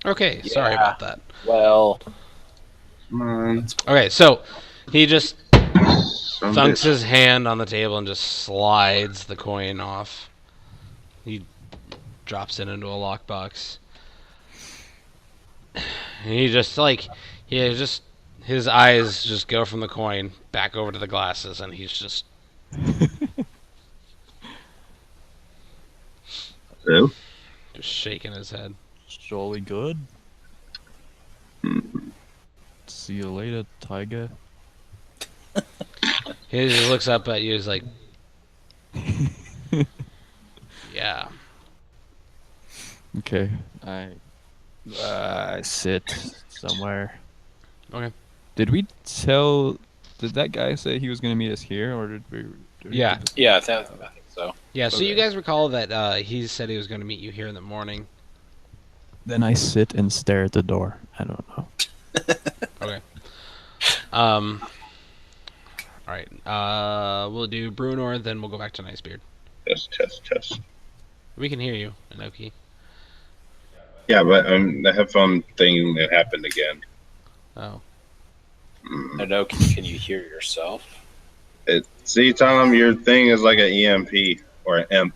Okay, sorry Yeah. about that. Well, Come on. Okay, so he just Some thunks bitch. his hand on the table and just slides the coin off. He drops it into a lockbox. And he just his eyes just go from the coin back over to the glasses, and he's just So, shaking his head. Jolly good. See you later, Tiger. He just looks up at you. He's like, "Yeah." Okay. I sit somewhere. Okay. Did we tell? Did that guy say he was gonna meet us here, or did we? Yeah. yeah, I think so. Yeah. So Okay. you guys recall that he said he was going to meet you here in the morning. Then I sit and stare at the door. I don't know. Okay. All right. We'll do Brunor, then we'll go back to Nicebeard. test. We can hear you, Inoki. Yeah, but the headphone thing that happened again. Oh. No, can you hear yourself? See, Tom, your thing is like an EMP or an EMP.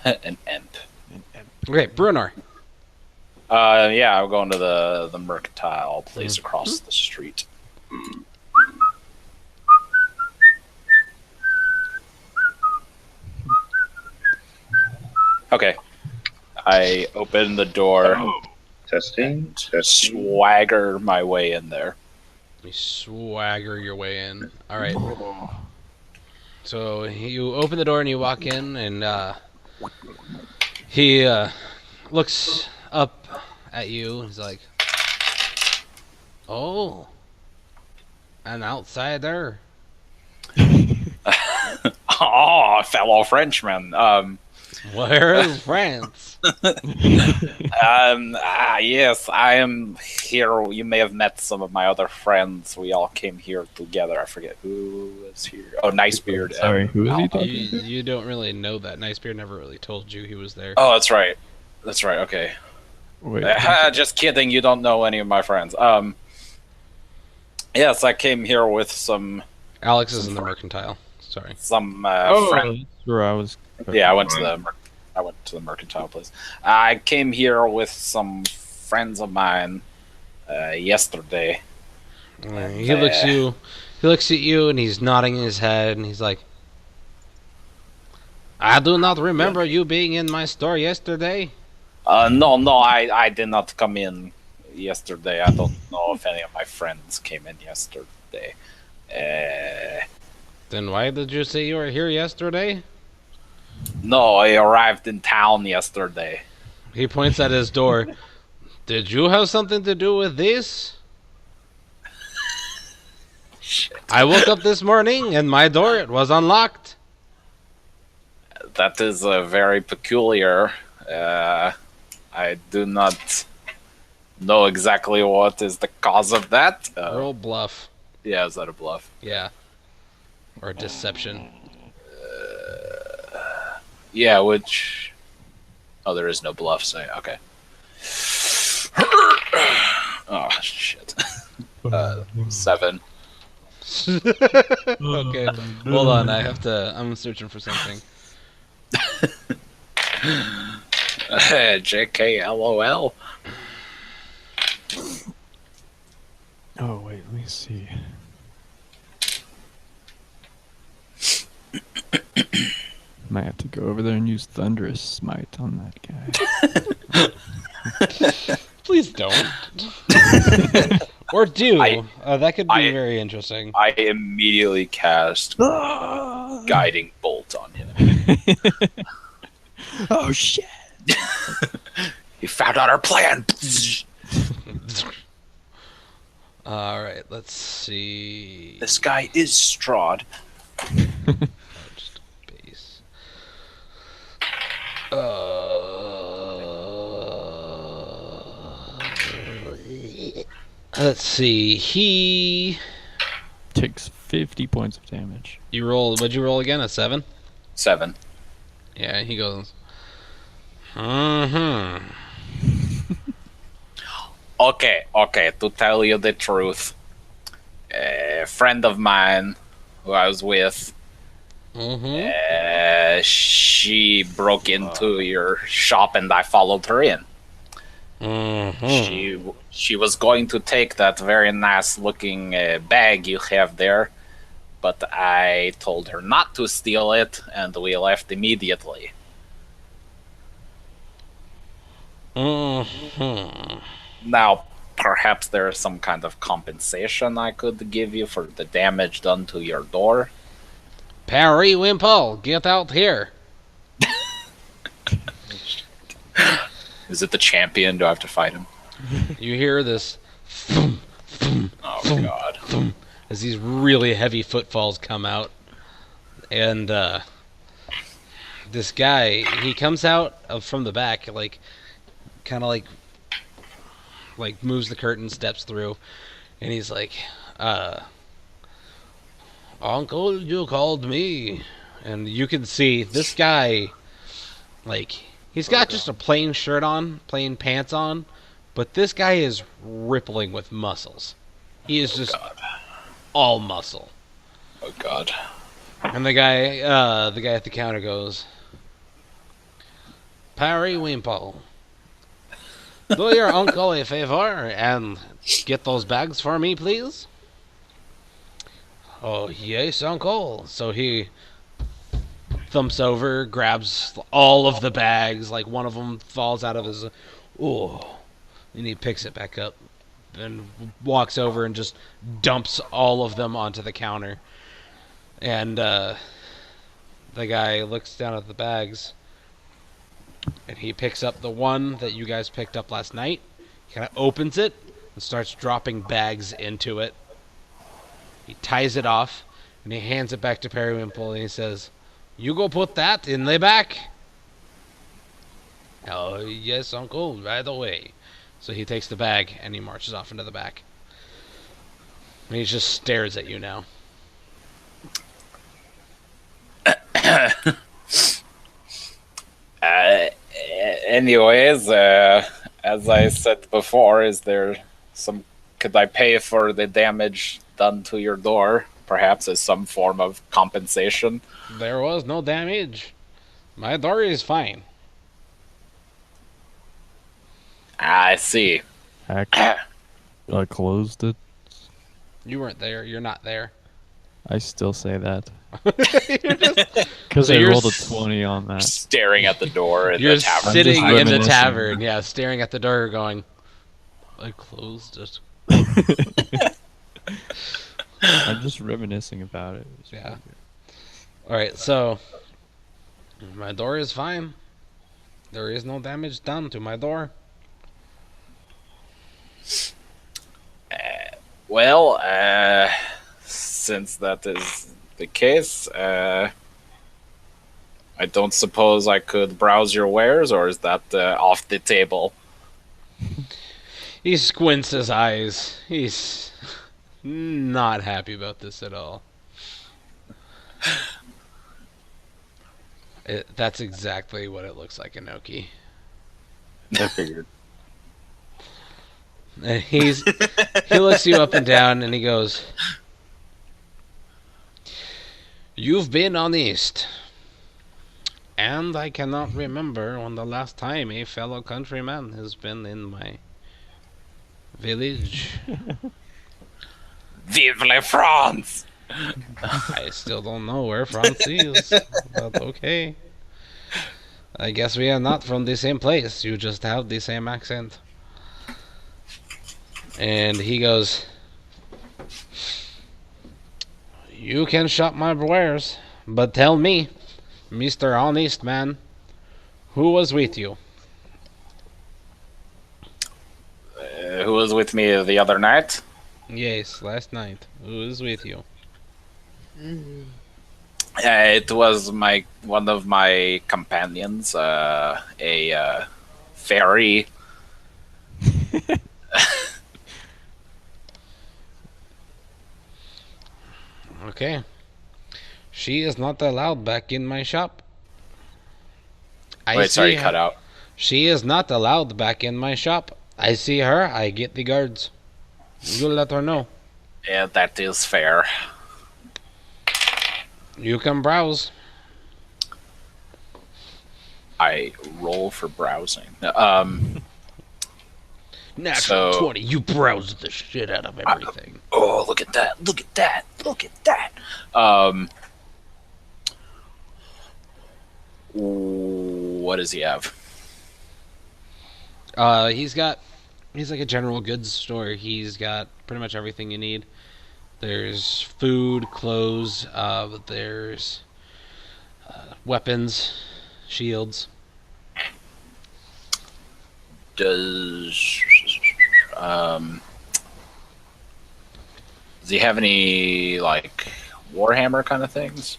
An imp. Okay, Brunor. Yeah, I'm going to the mercantile place across the street. Okay. I open the door Testing. and Testing. swagger my way in there. You swagger your way in. All right. So you open the door and you walk in, and he looks up at you. He's like, "Oh, an outsider." Oh, fellow Frenchman. Where is France? Yes, I am here. You may have met some of my other friends. We all came here together. I forget who was here. Oh, Nicebeard. Sorry, who is he You, talking to? you don't really know that. Nicebeard never really told you he was there. Oh, that's right. That's right. Okay. Wait. Just kidding. You don't know any of my friends. Yes, I came here with some Alex is in the mercantile. Sorry. friends. that's where I was. Yeah, I went to the mercantile place. I came here with some friends of mine yesterday. He looks you. He looks at you and he's nodding his head and he's like, "I do not remember you being in my store yesterday." No, I did not come in yesterday. I don't know if any of my friends came in yesterday. Then why did you say you were here yesterday? No, I arrived in town yesterday. He points at his door. Did you have something to do with this? Shit. I woke up this morning and my door it was unlocked. That is very peculiar. I do not know exactly what is the cause of that. Roll bluff. Yeah, is that a bluff? Yeah. Or deception. Yeah, which... Oh, there is no bluff, so okay. Oh, shit. 7. Okay. Hold on, I'm searching for something. JK LOL. Oh wait, let me see. Might have to go over there and use Thunderous Smite on that guy. Please don't. Or do. That could be I- very interesting. I immediately cast Guiding Bolt on him. Oh shit! He found out our plan. Alright, let's see. This guy is Strahd. Just base. Let's see. He. Takes 50 points of damage. You roll. What'd you roll again? A 7? 7. Yeah, he goes. Mm-hmm. Okay. To tell you the truth, a friend of mine who I was with, Mm-hmm. she broke into your shop and I followed her in. Mm-hmm. She was going to take that very nice looking bag you have there, but I told her not to steal it, and we left immediately. Mm-hmm. Now, perhaps there is some kind of compensation I could give you for the damage done to your door. Periwinkle, get out here. Is it the champion? Do I have to fight him? You hear this Oh god. as these really heavy footfalls come out, and this guy, he comes out from the back, like kind of like moves the curtain, steps through, and he's like, "Uncle, you called me," and you can see this guy, like he's got just a plain shirt on, plain pants on, but this guy is rippling with muscles. He is just God. all muscle. Oh god. And the guy at the counter goes, "Periwinkle, do your uncle a favor and get those bags for me, please." "Oh, yes, uncle." So he thumps over, grabs all of the bags, like one of them falls out of his... Oh, and he picks it back up and walks over and just dumps all of them onto the counter. And the guy looks down at the bags, and he picks up the one that you guys picked up last night. He kind of opens it and starts dropping bags into it. He ties it off, and he hands it back to Periwinkle, and he says, "You go put that in the back." "Oh, yes, uncle, right away." So he takes the bag, and he marches off into the back. And he just stares at you now. Anyways, as I said before, is there some... Could I pay for the damage done to your door? Perhaps as some form of compensation? There was no damage. My door is fine. I see. Heck, I closed it. You weren't there. You're not there. I still say that. You're just... Because So I you're rolled a s- 20 on that. Staring at the door in You're the tavern. sitting just in the reminiscing. tavern, yeah, staring at the door, going, "I closed it." I'm just reminiscing about it. It's Yeah. really All right, so my door is fine. There is no damage done to my door. Well, since that is the case, I don't suppose I could browse your wares, or is that off the table? He squints his eyes. He's not happy about this at all. That's exactly what it looks like, Inoki. I figured. And he looks you up and down, and he goes, "You've been honest, and I cannot remember when the last time a fellow countryman has been in my village. Vive la France! I still don't know where France is, but okay. I guess we are not from the same place. You just have the same accent." And he goes, "You can shop my wares, but tell me, Mr. Honest Man, who was with you?" Who was with me the other night? "Yes, last night. Who was with you?" It was one of my companions, a fairy. Okay. "She is not allowed back in my shop." Wait, sorry, see cut out. "She is not allowed back in my shop. I see her, I get the guards. You let her know. Yeah, that is fair. You can browse. I roll for browsing. Natural So- 20, you browse the shit out of everything. Oh, look at that! Look at that! Look at that! What does he have? He's like a general goods store. He's got pretty much everything you need. There's food, clothes, there's weapons, shields. Does he have any like Warhammer kind of things?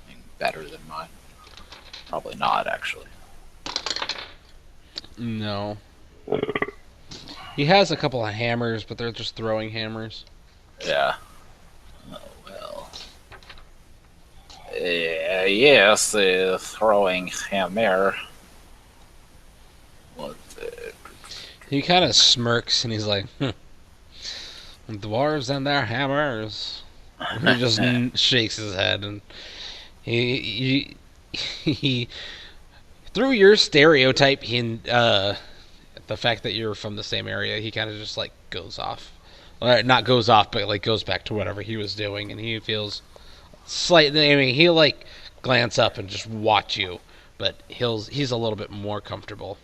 I think better than mine. Probably not, actually. No. He has a couple of hammers, but they're just throwing hammers. Yeah. Oh well. Yes, throwing hammer. What? He kind of smirks and he's like, dwarves and their hammers. He just shakes his head and he through your stereotype, the fact that you're from the same area, he kind of just like goes off. Or not goes off, but like goes back to whatever he was doing, and he feels slightly. I mean, he'll like glance up and just watch you, but he's a little bit more comfortable.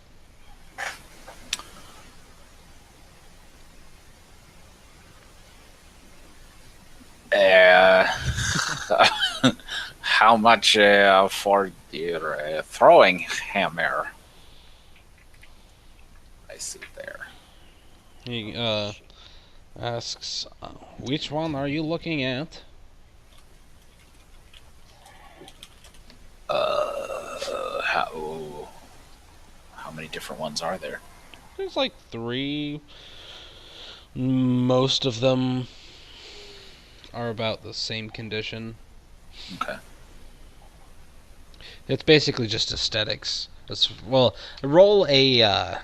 Uh, how much for your throwing hammer? I see there. He asks, "Which one are you looking at?" How many different ones are there? There's like 3. Most of them are about the same condition. Okay. It's basically just aesthetics. Well, roll a. I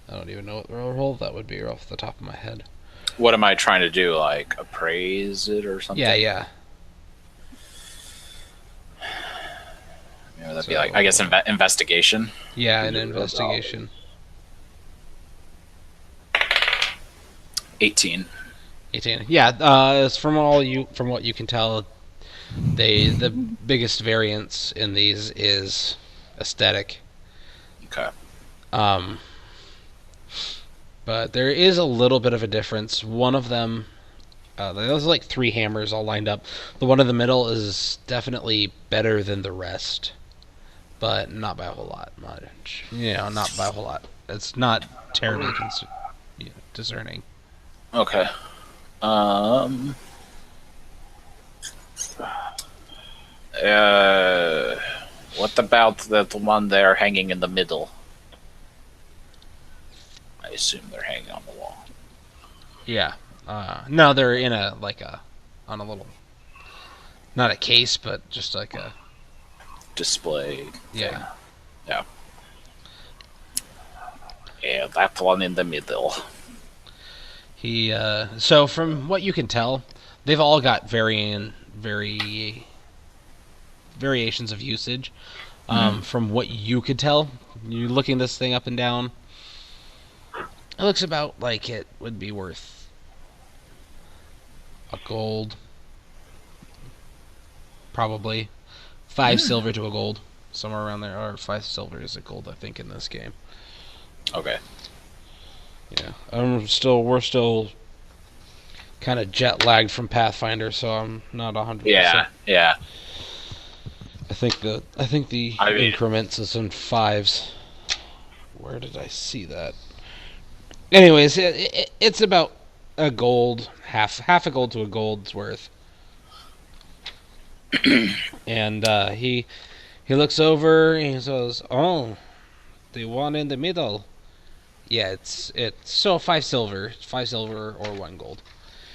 don't even know what roll that would be off the top of my head. What am I trying to do? Like appraise it or something? Yeah. Yeah, that'd be like, I guess, investigation. Yeah, an investigation. 18. 18. Yeah, it's from what you can tell, the biggest variance in these is aesthetic. Okay. But there is a little bit of a difference. One of them, there's like 3 hammers all lined up. The one in the middle is definitely better than the rest, but not by a whole lot. Not by a whole lot. It's not terribly discerning. Okay. What about that one there hanging in the middle? I assume they're hanging on the wall. Yeah. No, they're in on a little, not a case, but just like a, Display. yeah. Yeah. Yeah, that one in the middle. So from what you can tell, they've all got variations of usage. From what you could tell, you looking this thing up and down, it looks about like it would be worth a gold, probably 5 silver to a gold, somewhere around there, or 5 silver is a gold, I think, in this game. Okay. Yeah, we're still kind of jet lagged from Pathfinder, so I'm not 100%. Yeah. I think the I mean- increments is in 5s. Where did I see that? Anyways, it's about a gold, half a gold to a gold's worth. And he looks over and he says, "Oh, the one in the middle." Yeah, it's so 5 silver, 5 silver or 1 gold.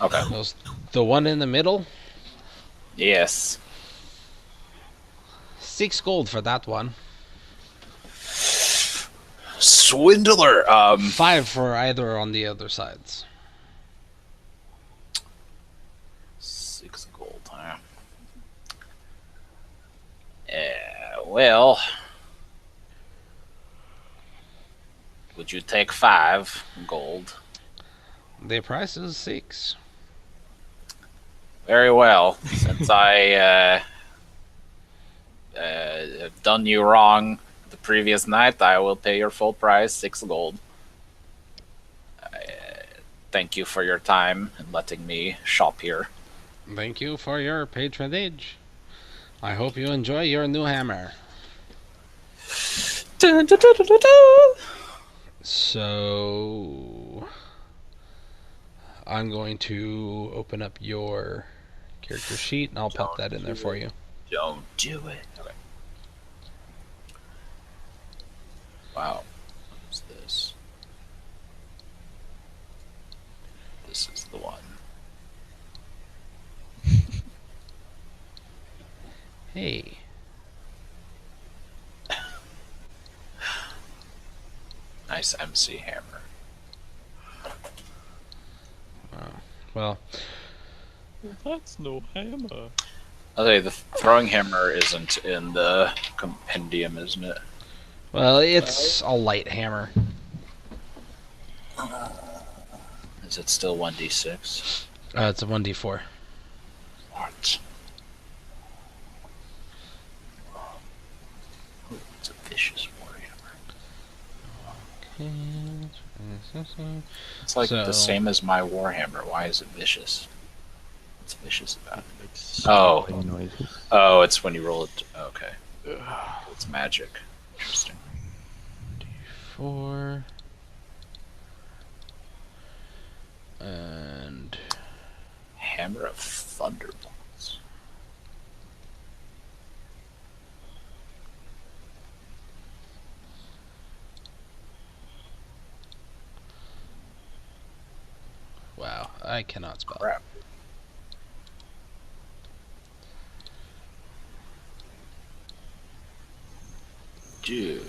Okay. The one in the middle, Yes. 6 gold for that one. Swindler. 5 for either on the other sides. 6 gold, huh? Well, would you take 5 gold? The price is 6. Very well. Since I have done you wrong the previous night, I will pay your full price, 6 gold. Thank you for your time and letting me shop here. Thank you for your patronage. I hope you enjoy your new hammer. Dun, dun, dun, dun, dun, dun. So I'm going to open up your character sheet and I'll pop that in there for you. Don't do it. Okay. Wow. What's this? This is the one. Hey. Nice MC hammer. Well, That's no hammer. I'll tell you, the throwing hammer isn't in the compendium, isn't it? well, it's a light hammer. Is it still 1d6? It's a 1d4. What? It's a vicious warhammer. It's like the same as my warhammer. Why is it vicious? What's vicious about it? Oh. Noises. Oh, it's when you roll it. Okay. It's magic. Interesting. 4 and Hammer of Thunderbolts. wow, I cannot spell. Crap. Dude.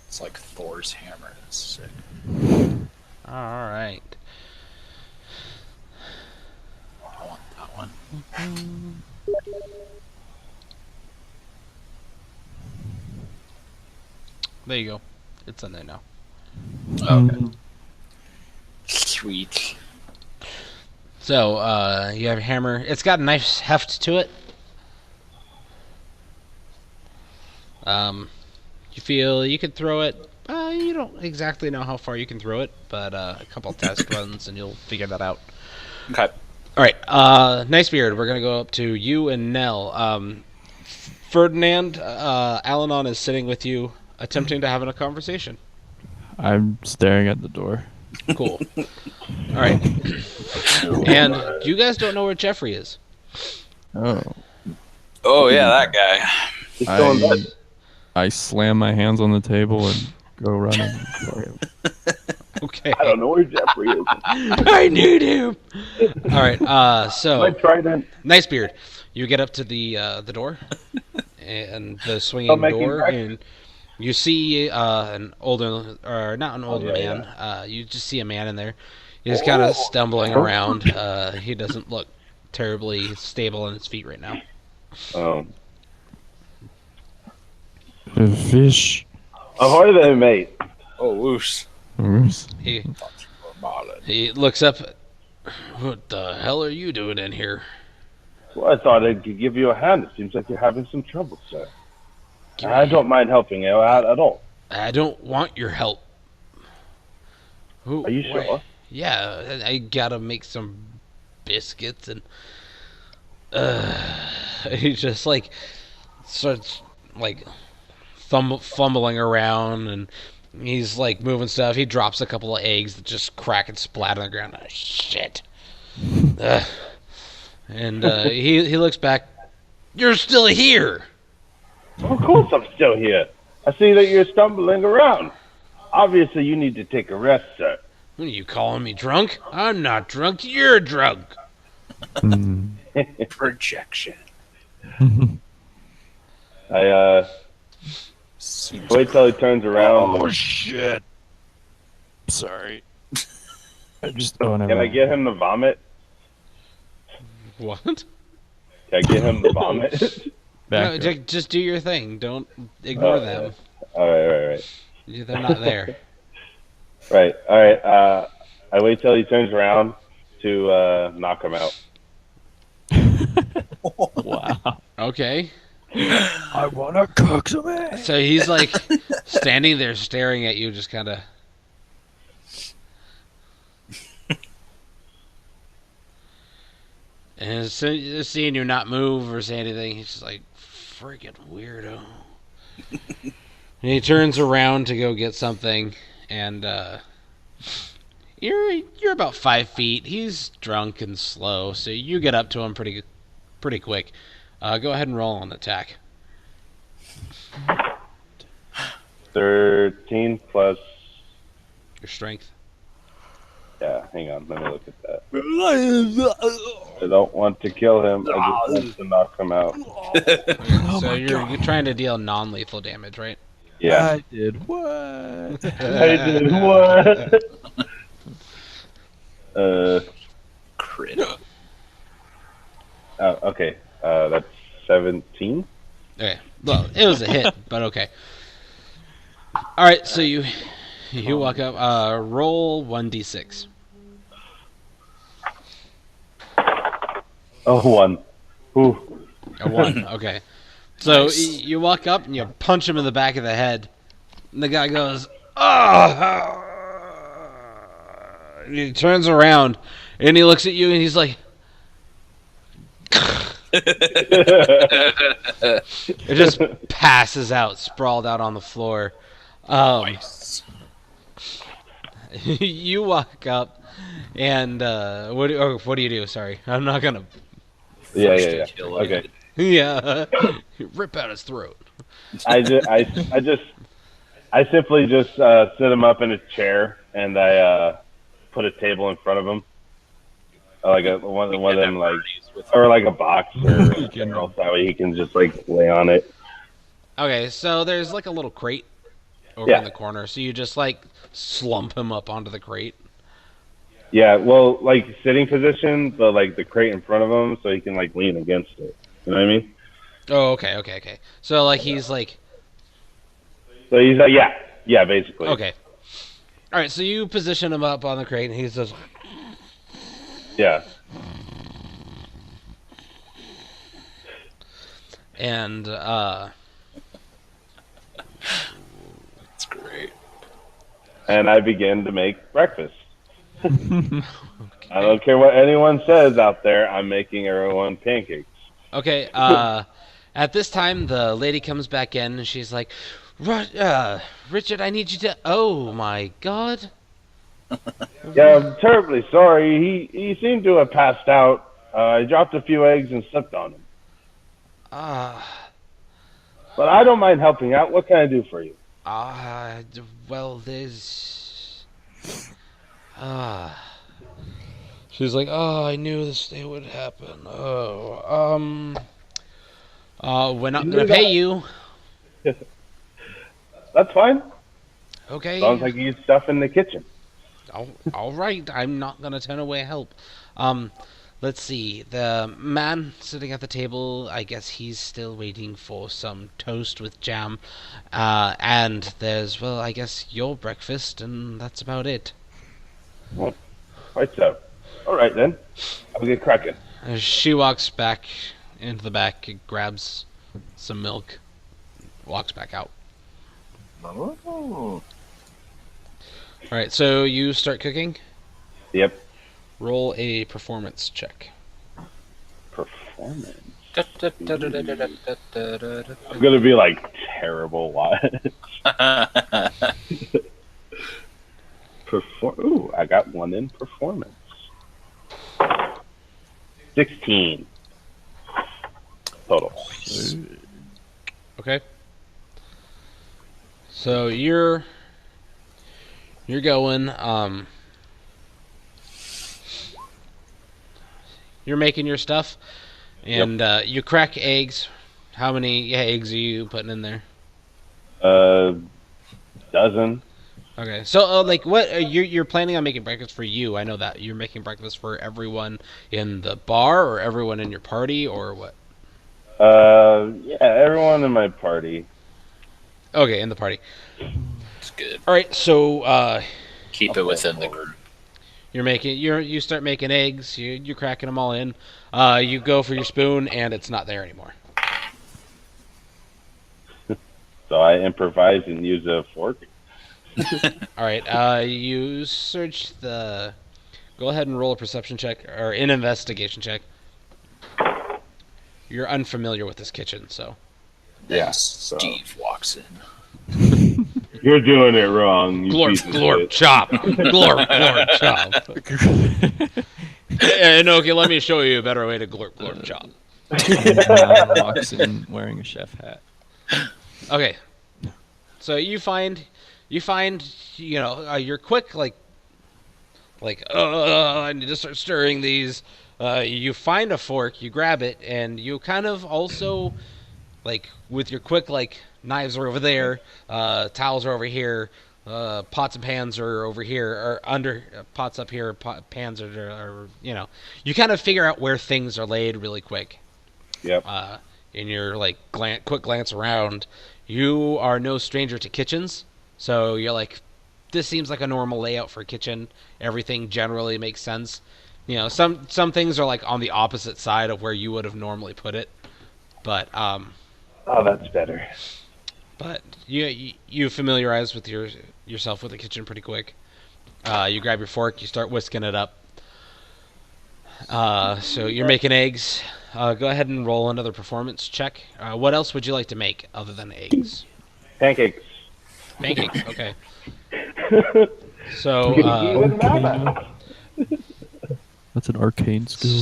It's like Thor's hammer. That's sick. All right. I want that one. There you go. It's in there now. Okay. Sweet. So, you have a hammer. It's got a nice heft to it. You feel you could throw it. You don't exactly know how far you can throw it, but a couple test runs and you'll figure that out. Okay. All right, Nicebeard, we're gonna go up to you and Nell. Ferdinand, Alanon is sitting with you, attempting to have a conversation. I'm staring at the door. Cool. All right, and you guys don't know where Jeffrey is. Oh. Oh yeah, that guy. He's going I, nuts. I slam my hands on the table and go running for him. Okay. I don't know where Jeffrey is. I need him. All right. So My trident. Nicebeard, you get up to the door and the swinging Don't make him door, back. and you see an older, or not an older yeah, man. You just see a man in there. He's kind of stumbling around. He doesn't look terribly stable on his feet right now. A fish. Ahoy there, mate. Oh, whoosh. Oops. He Marlin. he looks up. What the hell are you doing in here? Well, I thought I could give you a hand. It seems like you're having some trouble, sir. I don't mind helping you out at all. I don't want your help. Who, Are you sure? Yeah, I gotta make some biscuits and he just like starts like fumbling around and he's like moving stuff. He drops a couple of eggs that just crack and splatter on the ground. Oh, shit. And he looks back. You're still here. Of course I'm still here. I see that you're stumbling around. Obviously, you need to take a rest, sir. What are you calling me drunk? I'm not drunk. You're drunk. Mm. Projection. I Seems Wait till he turns around. Oh shit! Sorry. I just don't Can I get him to vomit? What? Can I get him to vomit? No, back. just do your thing. Don't ignore Oh, them. All right. They're not there. Right. All right. I wait till he turns around to knock him out. Wow. Okay. I wanna cook some eggs. So he's like standing there staring at you, just kind of. And seeing you not move or say anything, he's just like, freaking weirdo. And he turns around to go get something, and you're about 5 feet. He's drunk and slow, so you get up to him pretty quick. Go ahead and roll an attack. 13 plus. Your strength. Yeah, hang on. Let me look at that. I don't want to kill him. I just want to knock him out. So you're trying to deal non-lethal damage, right? Yeah. I did what? I did what? crit. Oh, okay. That's 17. Okay. Well, it was a hit, but okay. All right. So you walk up. Roll 1d6. Oh, 1. Ooh. A 1. Okay. So Nice. you walk up and you punch him in the back of the head. And the guy goes, "Oh!" And he turns around and he looks at you and he's like, it just passes out, sprawled out on the floor. Nice. You walk up and what do you do? Sorry, I'm not gonna. Yeah. Kill it. Okay. Yeah, rip out his throat. I simply just sit him up in a chair and I put a table in front of him, like one of them, like, or like a box or a general, so that way he can just like lay on it. Okay, so there's like a little crate over in the corner, so you just like slump him up onto the crate. Yeah, well, like sitting position, but like the crate in front of him, so he can like lean against it. You know what I mean? Oh, okay. So like he's like, So he's like, yeah, basically. okay. All right, so you position him up on the crate, and he's just. Yeah. And That's great. And I begin to make breakfast. I don't care what anyone says out there. I'm making everyone pancakes. okay. At this time, the lady comes back in, and she's like, "Richard, I need you to." Oh my God. Yeah, I'm terribly sorry. He seemed to have passed out. I dropped a few eggs and slipped on him. But I don't mind helping out. What can I do for you? Well, there's. She's like, "Oh, I knew this day would happen. We're not gonna pay you." That's fine. Okay. Sounds like you eat stuff in the kitchen. All right. I'm not gonna turn away help. Let's see. The man sitting at the table, I guess he's still waiting for some toast with jam. And there's, well, I guess your breakfast, and that's about it. Right so. All right then. I'll get cracking. She walks back into the back, grabs some milk, walks back out. Oh. All right. So you start cooking. Yep. Roll a performance check. Performance. I'm gonna be like terrible. What? Ooh, I got one in performance. 16 total. Okay. So you're going. You're making your stuff, and you crack eggs. How many eggs are you putting in there? Dozen. Okay, so like, what you're planning on making breakfast for you? I know that you're making breakfast for everyone in the bar, or everyone in your party, or what? Yeah, everyone in my party. Okay, in the party. It's good. All right, so Keep it within the group. you start making eggs. You're cracking them all in. You go for your spoon, and it's not there anymore. So I improvise and use a fork. All right, you search the. Go ahead and roll a perception check or an investigation check. You're unfamiliar with this kitchen, so. Yeah. So Steve walks in. you're doing it wrong. You Glorp, piece of glorp, shit. chop. Glorp, glorp, chop. And okay, let me show you a better way to glorp, glorp, chop. Walks in wearing a chef hat. Okay. So you find, you're quick, I need to start stirring these. You find a fork, you grab it, and you kind of also, like, with your quick, like, knives are over there, towels are over here, pots and pans are over here, or under, pots up here, pans are, you kind of figure out where things are laid really quick. Yep. In your, like, quick glance around, you are no stranger to kitchens, so you're like, this seems like a normal layout for a kitchen. Everything generally makes sense. Some things are like on the opposite side of where you would have normally put it, but Oh, that's better. But you familiarize with yourself with the kitchen pretty quick. You grab your fork, you start whisking it up. So you're making eggs. Go ahead and roll another performance check. What else would you like to make other than eggs? Pancakes. Pancakes. Okay. So That's an arcane skill.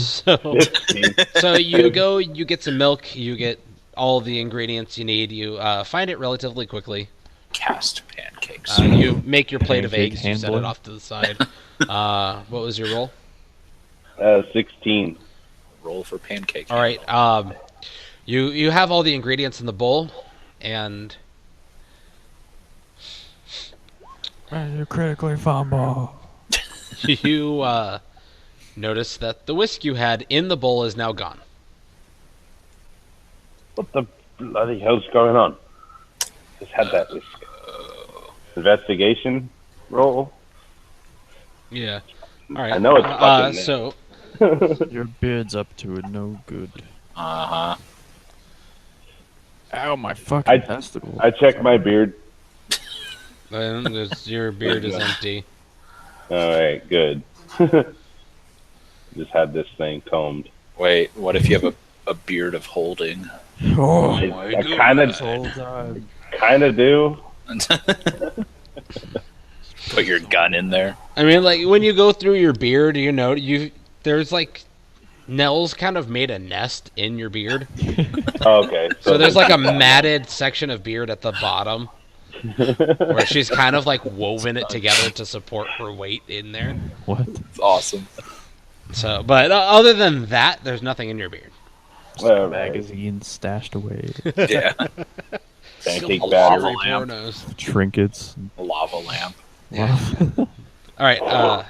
so you go, you get some milk, you get all the ingredients you need. You find it relatively quickly. Cast pancakes. You make your plate of Pancake eggs. You set handler. it off to the side. What was your roll? 16. Roll for pancake. All right. You have all the ingredients in the bowl, and You're critically fumble. you notice that the whisk you had in the bowl is now gone. What the bloody hell's going on? Just had that investigation roll. Yeah. All right. I know it's fucking there. so Your beard's up to it, no good. Uh huh. Ow, my fucking I- testicle. I checked my beard. your beard is empty. All right, good. Just had this thing combed. Wait, what if you have a beard of holding? Oh, I kind of do. Put your gun in there. I mean, like when you go through your beard, there's like Nell's kind of made a nest in your beard. Oh, okay. So there's like a matted section of beard at the bottom where she's kind of like woven it together to support her weight in there. what? It's awesome. So, but other than that, there's nothing in your beard. Well, Magazine stashed away. Yeah. pancake A batter. lava lamp. Pornos. Trinkets. A lava lamp. All right.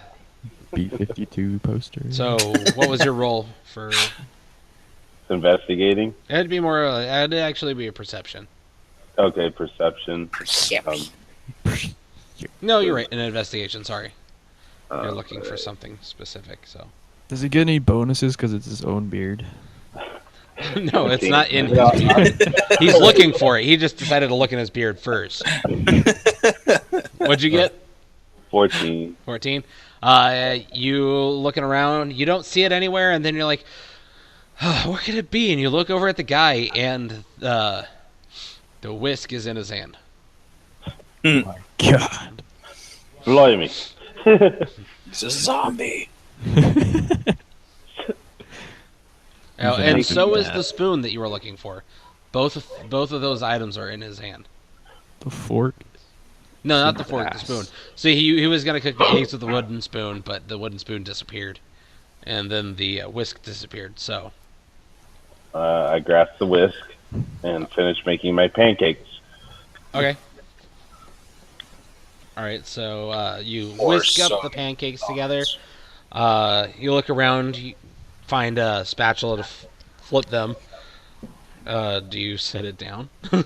B-52 poster. So what was your roll for? Investigating. It'd be more. It'd actually be a perception. Okay, perception. No, you're right. An investigation. Sorry. You're Uh, looking for something specific. So. Does he get any bonuses because it's his own beard? No, it's not in his beard. He's looking for it. He just decided to look in his beard first. What'd you get? 14. 14. You looking around, you don't see it anywhere, and then you're like, oh, where could it be? And you look over at the guy, and the whisk is in his hand. God. Blimey. He's a zombie. And so is Yeah. the spoon that you were looking for. Both of those items are in his hand. The fork. No, not the fork, the spoon. See, he was gonna cook the eggs with the wooden spoon, but the wooden spoon disappeared, and then the whisk disappeared. So, I grasped the whisk and finished making my pancakes. Okay. All right, so you Or whisk up so. the pancakes together. You look around, you find a spatula to flip them. Do you set it down? Do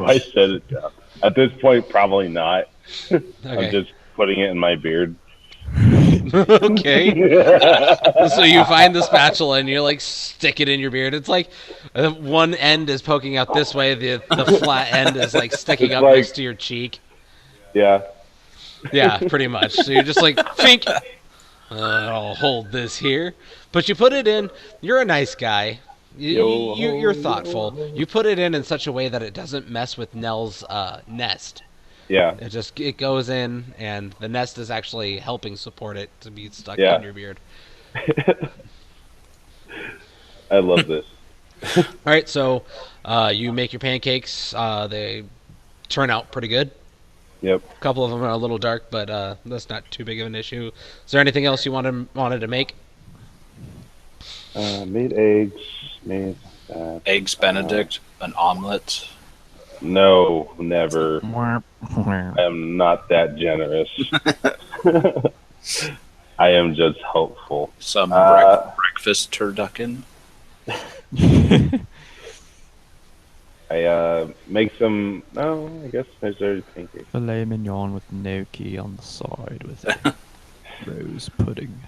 I set it down? At this point, probably not. I'm Okay. just putting it in my beard. Okay. So you find the spatula and you like stick it in your beard. It's like one end is poking out this way, the flat end is like sticking It's up like- next to your cheek. Yeah. Yeah, pretty much. So you're just like, fink. I'll hold this here. But you put it in. You're a nice guy. You're thoughtful. You put it in such a way that it doesn't mess with Nell's nest. Yeah. It goes in, and the nest is actually helping support it to be stuck Yeah. in your beard. I love this. All right, so you make your pancakes. They turn out pretty good. Yep. A couple of them are a little dark, but that's not too big of an issue. Is there anything else you wanted to make? Made eggs. Made Eggs Benedict, an omelet. No, never. I am not that generous. I am just hopeful. Some breakfast turducken. I make some. No, I guess there's already pancakes. Filet mignon with gnocchi on the side with rose pudding.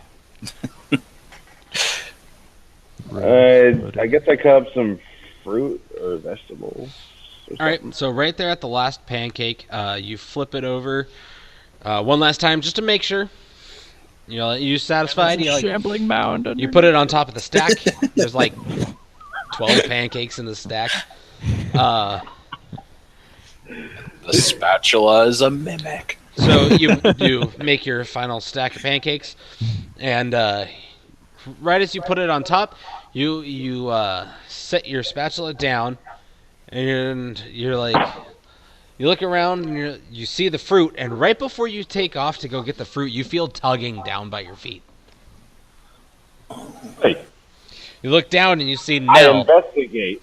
I guess I cut up some fruit or vegetables. Or All right, something. so right there at the last pancake, you flip it over one last time just to make sure. You satisfied? You Shambling mound. you put it on top of the stack. There's like 12 pancakes in the stack. The spatula is a mimic. So you make your final stack of pancakes, and right as you put it on top, you set your spatula down, and you're like, you look around and you see the fruit, and right before you take off to go get the fruit, you feel tugging down by your feet. Hey, You look down and you see I Nell. investigate.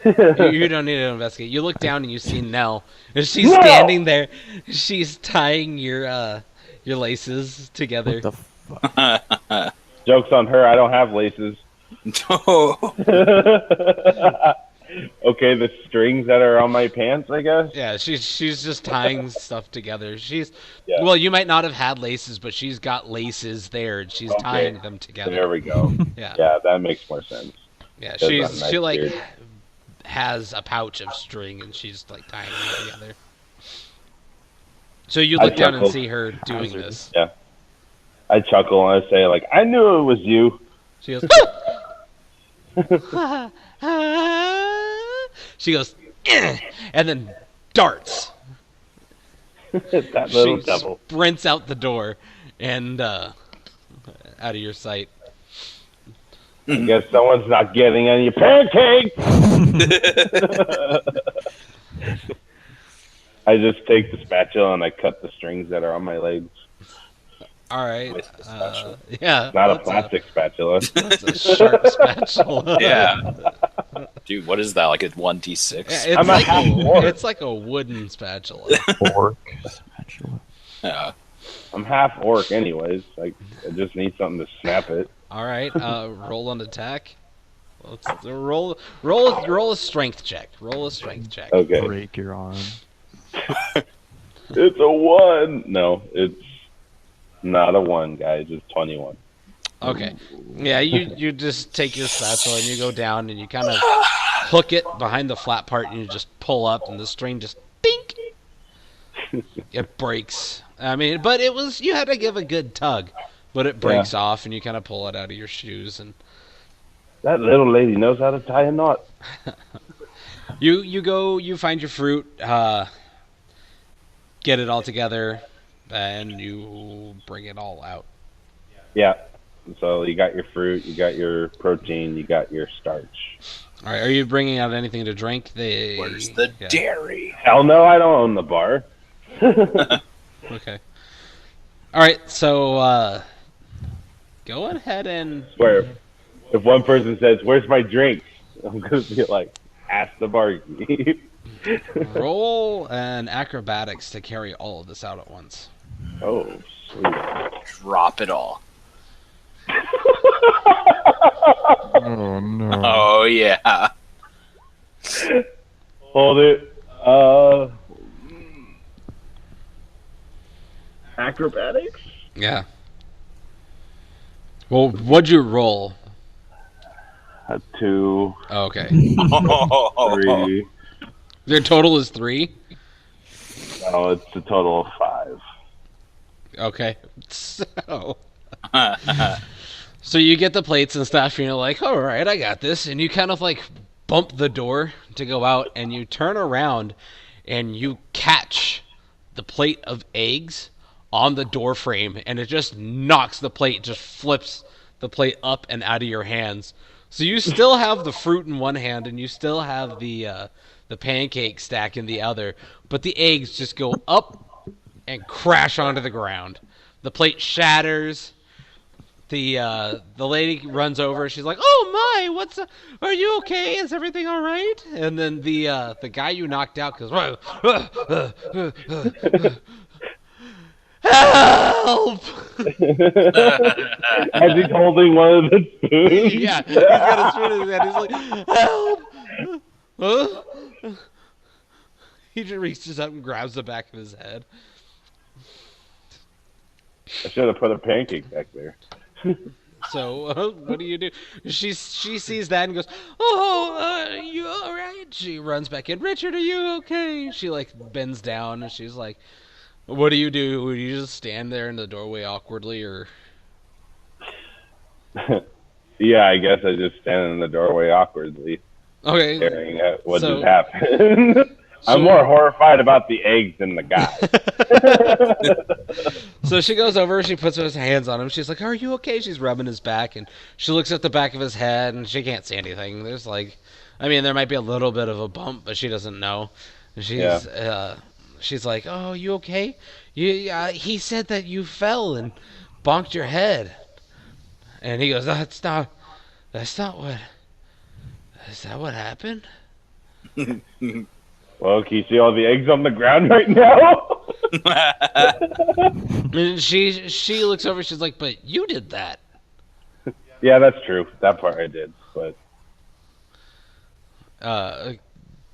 You don't need to investigate. You look down and you see Nell, and she's Nell! standing there. She's tying your laces together. What the fuck? Joke's on her. I don't have laces. No. Okay, the strings that are on my pants, I guess. Yeah, she's just tying stuff together. Yeah. Well, you might not have had laces, but she's got laces there, and she's Okay. tying them There together. we go. Yeah, Yeah, that makes more sense. yeah. That's She not nice, like dude. has a pouch of string, and she's like tying them together. So you I look down and chuckled. see her doing this. I chuckle and I say, like, I knew it was you. She goes. She goes, "Eh," and then darts. That little She devil. sprints out the door and out of your sight. I guess someone's not getting any pancakes. I just take the spatula and I cut the strings that are on my legs. All right. With the spatula. Yeah. Not a that's plastic spatula. That's a sharp spatula. Yeah. Dude, what is that? Like a 1d6? Yeah, I'm a half orc. it's like a wooden spatula. Fork. Spatula. Yeah. I'm half orc, anyways. Like, I just need something to snap it. All right. Roll an attack. Let's roll a strength check. Roll a strength check. Okay. Break your arm. It's a 1. No, it's not a 1, guys. It's 21. Okay. Yeah, you just take your spatula and you go down and you kind of hook it behind the flat part and you just pull up and the string just bink. It breaks. I mean, but you had to give a good tug, but it breaks off and you kind of pull it out of your shoes and That little lady knows how to tie a knot. you find your fruit, get it all together, and you bring it all out. Yeah. So you got your fruit, you got your protein, you got your starch. All right, are you bringing out anything to drink? Where's the yeah. dairy? Hell no, I don't own the bar. Okay. All right, so go ahead and Where if one person says, "Where's my drink?" I'm gonna be like, "Ask the barkeep." Roll an acrobatics to carry all of this out at once. Oh, sweet. Drop it all. Oh no. Oh yeah. Hold it. Acrobatics? Yeah. Well, what'd you roll? A 2, Oh, okay. 3. Your total is 3? No, it's a total of 5. Okay. So you get the plates and stuff, and you're like, all right, I got this. And you kind of like bump the door to go out, and you turn around, and you catch the plate of eggs on the door frame, and it just knocks the plate, just flips the plate up and out of your hands. So you still have the fruit in one hand, and you still have the pancake stack in the other, but the eggs just go up and crash onto the ground. The plate shatters. The lady runs over. She's like, "Oh my, are you okay? Is everything all right?" And then the guy you knocked out goes, "Help!" As he's holding one of the spoons. Yeah, he's got a spoon in his hand. He's like, "Help!" Huh? He just reaches up and grabs the back of his head. I should have put a pancake back there. So what do you do? She sees that and goes, "Oh, you all right?" She runs back in. "Richard, are you okay?" She like bends down and she's like, "What do you do? Would you just stand there in the doorway awkwardly, or?" Yeah, I guess I just stand in the doorway awkwardly, Okay. staring at what So- just happened. I'm more horrified about the eggs than the guy. So she goes over, she puts her hands on him. She's like, "Are you okay?" She's rubbing his back, and she looks at the back of his head, and she can't see anything. There's like, I mean, there might be a little bit of a bump, but she doesn't know. And she's like, "Oh, you okay? He said that you fell and bonked your head." And he goes, That's not what, is that what happened?" Well, can you see all the eggs on the ground right now? And she looks over, she's like, "But you did that." Yeah, that's true. That part I did, but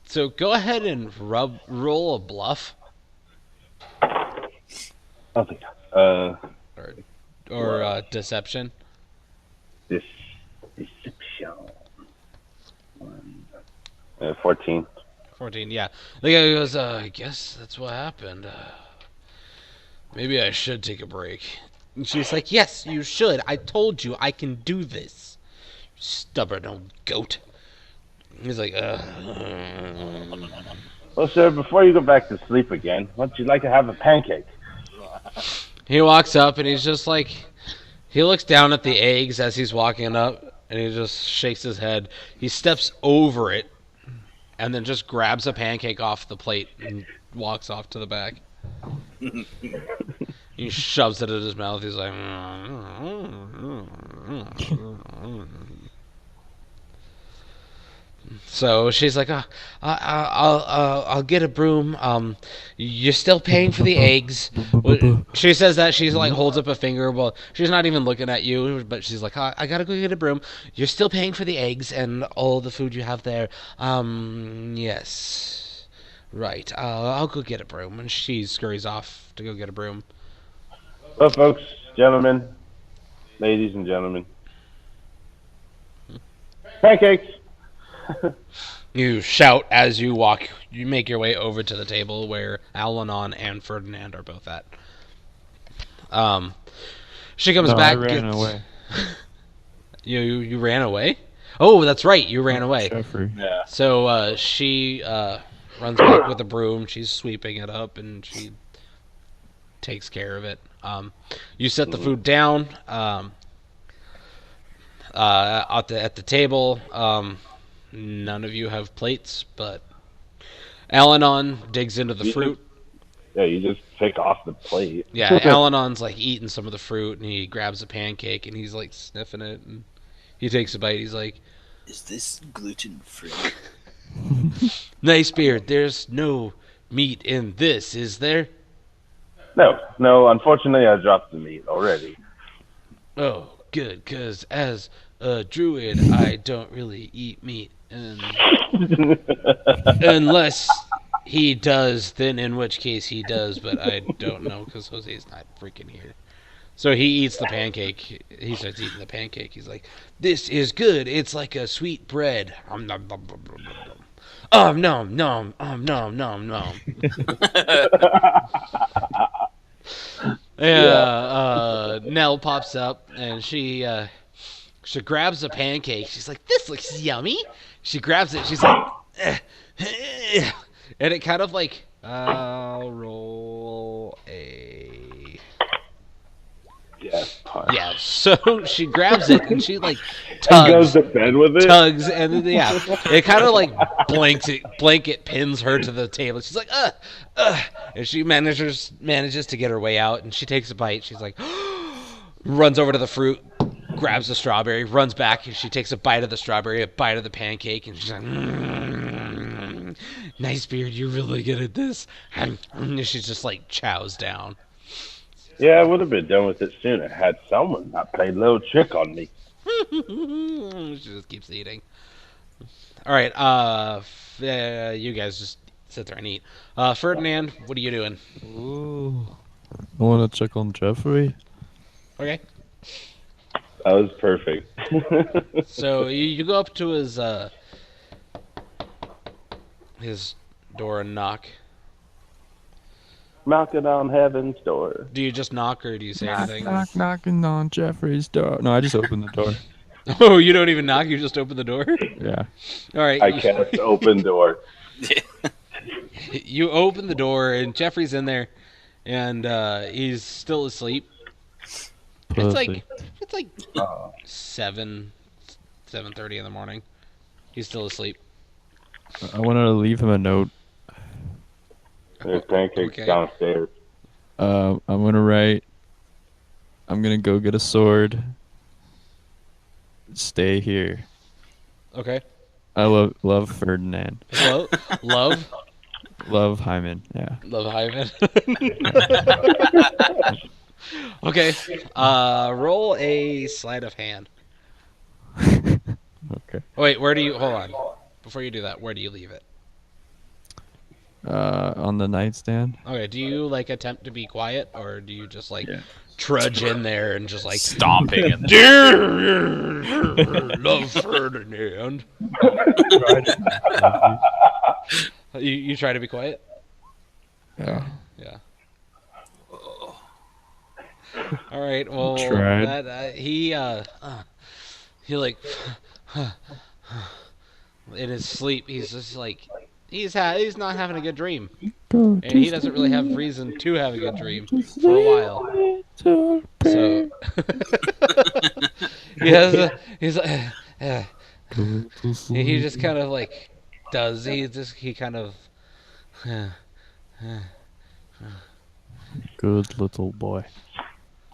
So go ahead and roll a bluff I'll think. or deception. Deception. 14. 14, yeah. The guy goes, "I guess that's what happened. Maybe I should take a break." And she's like, "Yes, you should. I told you I can do this. Stubborn old goat." He's like, Well, sir, before you go back to sleep again, wouldn't you like to have a pancake? He walks up and he's just like, he looks down at the eggs as he's walking up and he just shakes his head. He steps over it and then just grabs a pancake off the plate and walks off to the back. He shoves it in his mouth. He's like, So she's like, I'll get a broom. You're still paying for the eggs." She says that. She's like, holds up a finger. Well, she's not even looking at you, but she's like, I gotta go get a broom. You're still paying for the eggs and all the food you have there. Yes. Right. I'll go get a broom. And she scurries off to go get a broom. Well, folks, gentlemen, ladies and gentlemen, pancakes. You shout as you walk. You make your way over to the table where Al-Anon and Ferdinand are both at. She comes back. I ran away. You ran away? Oh, that's right. You ran away. Jeffrey. Yeah. So she runs back with a broom. She's sweeping it up and she takes care of it. You set the food down at the table. None of you have plates, but Al-Anon digs into the fruit. Yeah, you just pick off the plate. Yeah, Al-Anon's like eating some of the fruit, and he grabs a pancake, and he's like sniffing it, and he takes a bite. He's like, Is this gluten free? Nice beard. There's no meat in this, is there? No. Unfortunately, I dropped the meat already. Oh, good, because as a druid, I don't really eat meat. And unless he does, then in which case he does, but I don't know because Jose's not freaking here. So he eats the pancake. He starts eating the pancake. He's like, "This is good. It's like a sweet bread." Nom nom nom nom nom nom nom. Yeah. Nell pops up and she grabs a pancake. She's like, "This looks yummy." She grabs it. She's like, and it kind of like, I'll roll a. Yes, punch. Yeah, so she grabs it and she like And goes tugs, to bed with it. and then, yeah, it kind of like blanket pins her to the table. She's like, and she manages to get her way out, and she takes a bite. She's like, runs over to the fruit, grabs the strawberry, runs back, and she takes a bite of the strawberry, a bite of the pancake, and she's like, "Nice beard, you're really good at this." And she's just like chows down. Yeah, I would have been done with it sooner had someone not played a little trick on me. She just keeps eating. All right, you guys just sit there and eat. Ferdinand, what are you doing? Ooh. I want to check on Jeffrey. Okay. That was perfect. So you go up to his door and knock. Knocking on heaven's door. Do you just knock or do you say anything? Knocking on Jeffrey's door. No, I just opened the door. Oh, you don't even knock. You just open the door. Yeah. All right. I cast open door. You open the door and Jeffrey's in there, and he's still asleep. Perfect. It's like 7:30 in the morning. He's still asleep. I wanted to leave him a note. There's pancakes Okay. downstairs. I'm gonna write. I'm gonna go get a sword. Stay here. Okay. I love Ferdinand. Hello? Love? Love Hyman. Yeah. Love Hyman. Okay. Roll a sleight of hand. Okay. Oh, wait, hold on. Before you do that, where do you leave it? On the nightstand. Okay, do you like attempt to be quiet, or do you just like Yeah. trudge in there and just like Stomping in dear love Ferdinand? You try to be quiet? Yeah. Yeah. All right. Well, Tried. he like in his sleep. He's just like he's not having a good dream, and he doesn't really have reason to have a good dream for a while. So he's like he just kind of like does he kind of Good little boy.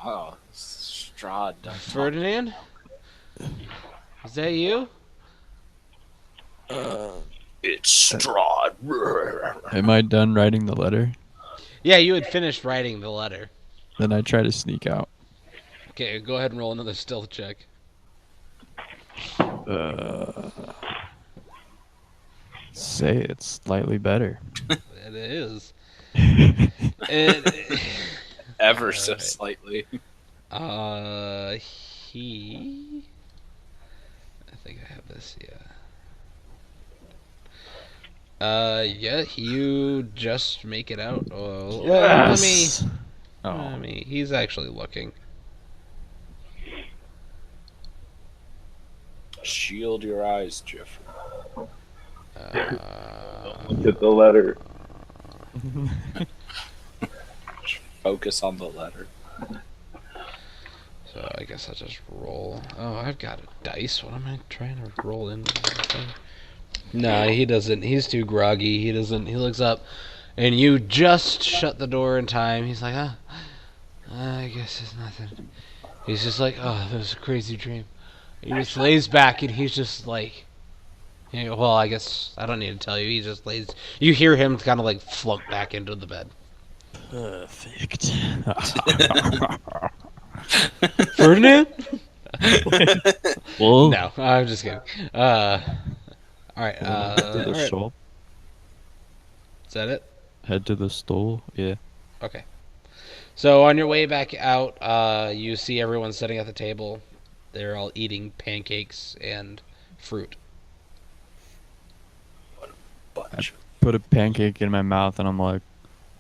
Oh, Strahd. Ferdinand? Is that you? It's Strahd. Am I done writing the letter? Yeah, you had finished writing the letter. Then I try to sneak out. Okay, go ahead and roll another stealth check. Say it's slightly better. It is. It, Ever so Alright. slightly. He. I think I have this. Yeah. You just make it out. Oh, let me. Oh. He's actually looking. Shield your eyes, Jeffrey. Look at the letter. Focus on the letter. So I guess I'll just roll. Oh, I've got a dice. What am I trying to roll into the thing? No, he doesn't. He's too groggy. He doesn't. He looks up, and you just shut the door in time. He's like, I guess it's nothing. He's just like, oh, that was a crazy dream. He just lays back, and he's just like Yeah, well, I guess I don't need to tell you. He just lays. You hear him kind of like flunk back into the bed. Perfect. Ferdinand? Whoa. No, I'm just kidding. All right. Head to the All right. shop. Is that it? Head to the store. Yeah. Okay. So on your way back out, you see everyone sitting at the table. They're all eating pancakes and fruit. Bunch. Put a pancake in my mouth and I'm like,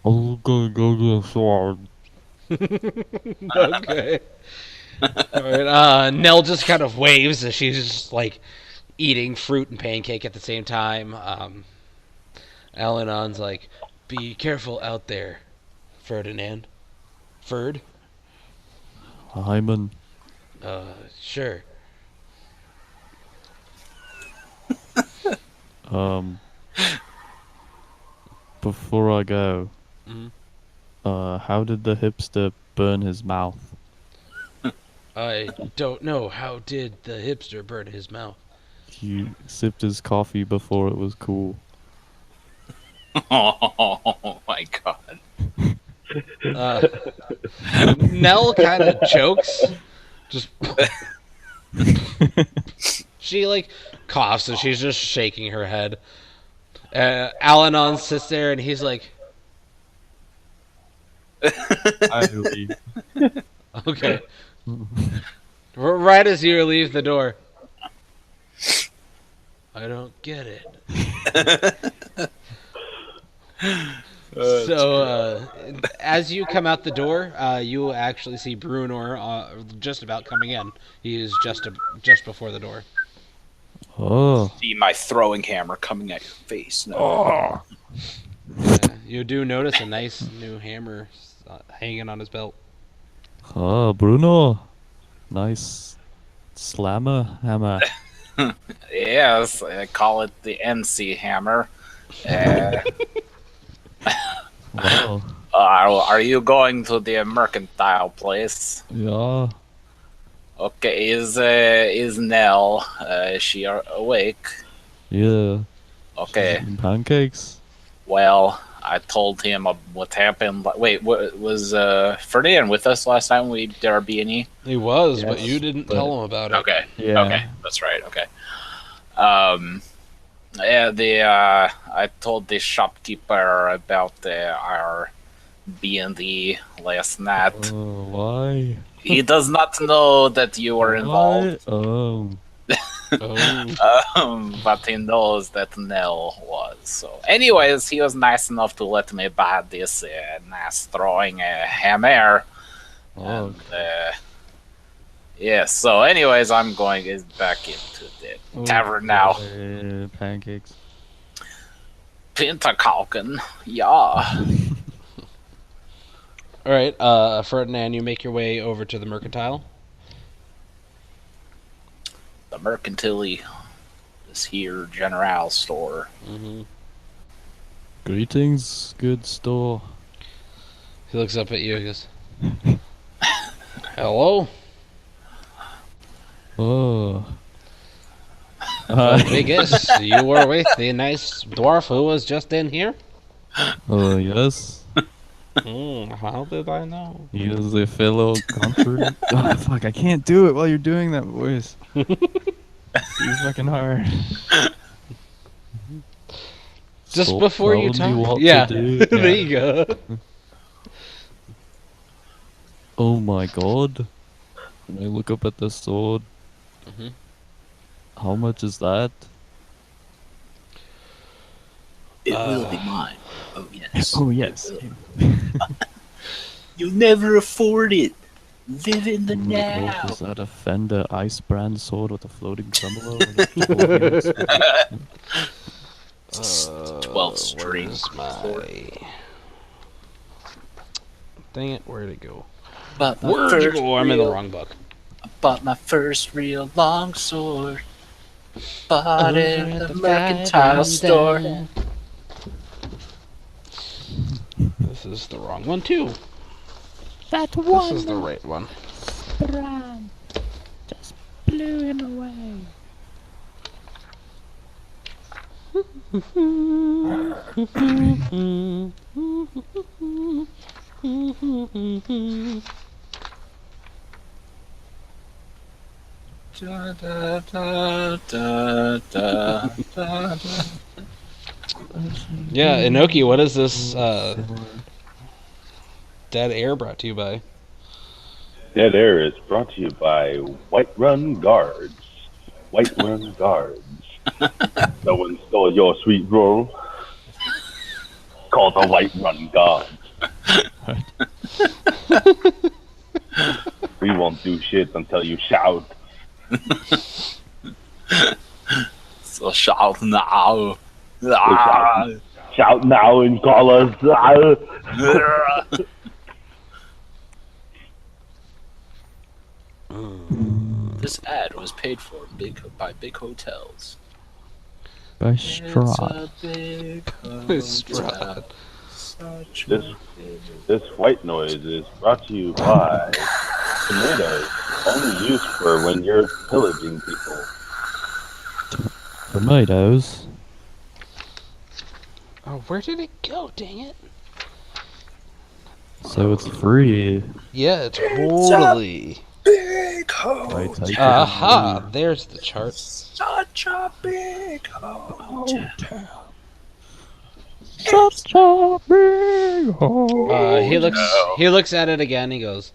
oh, go to the store. Okay. All right. Nell just kind of waves as she's just like eating fruit and pancake at the same time. Alanon's like, "Be careful out there, Ferdinand." Ferd? Hyman. Sure. Before I go, Mhm. How did the hipster burn his mouth? I don't know. How did the hipster burn his mouth? He sipped his coffee before it was cool. Oh my god. Nell kind of chokes. Just she like coughs and she's just shaking her head. Alanon sits there and he's like, I leave. "Okay." Right as you leave the door, I don't get it. So, as you come out the door, you actually see Brunor just about coming in. He is just before the door. Oh. See my throwing hammer coming at your face. No. Oh. You do notice a nice new hammer hanging on his belt. Oh, Bruno. Nice slammer hammer. Yes, I call it the NC hammer. Uh, Wow. are you going to the mercantile place? Yeah. Okay, is Nell? Is she awake? Yeah. Okay. Eating pancakes. Well, I told him what happened. Wait, was Ferdinand with us last time we did our B&E? He was, but Yes, you didn't but- tell him about it. Okay. Yeah. Okay, that's right. Okay. I told the shopkeeper about our B&D last night. Oh, why? He does not know that you were involved, Why? Oh. but he knows that Nell was. So, anyways, he was nice enough to let me buy this nice throwing hammer. Oh. And, yeah. So, anyways, I'm going back into the tavern now. Pancakes. Pintakalken, yeah. All right, Ferdinand, you make your way over to the mercantile. The Mercantile is here, General store. Mm-hmm. Greetings, good store. He looks up at you and goes, "Hello, Oh. I guess you were with the nice dwarf who was just in here." Oh, yes. How did I know? He is a fellow country. Oh, fuck, I can't do it while you're doing that voice. Too fucking hard. Just Stop before you telling me talk. what Yeah, to do. there Yeah. you go. Oh my god. When I look up at the sword, Mhm. how much is that? It will be mine. Oh yes. Oh, yes. You'll never afford it. Live in the Oh, now. is that a Fender Ice Brand sword with a floating tremolo? 12 string. Where's my... Dang it, where'd it go? But my Where'd you first go? I'm in the real- wrong book. Bought my first real long sword. Bought it at the mercantile store. This is the wrong one, too. That This one is the right one. brand just blew him away. Da, da, da, da, da, da, da. Yeah, Inoki, what is this dead air brought to you by? Dead Air is brought to you by Whiterun Guards. Whiterun Guards. No one stole your sweet roll. Call the Whiterun Guards. We won't do shit until you shout. So shout now. Shout now and call us. This ad was paid for by big hotels. By It's Strahd. a big Strahd. hotel. Such This a big- this white noise is brought to you by tomatoes, only used for when you're pillaging people. Tomatoes. Oh, where did it go? Dang it! So it's free. Yeah, totally. Big I hotel. take it Aha! There's the chart. Such a big hotel. Such a big hole. He looks at it again. He goes,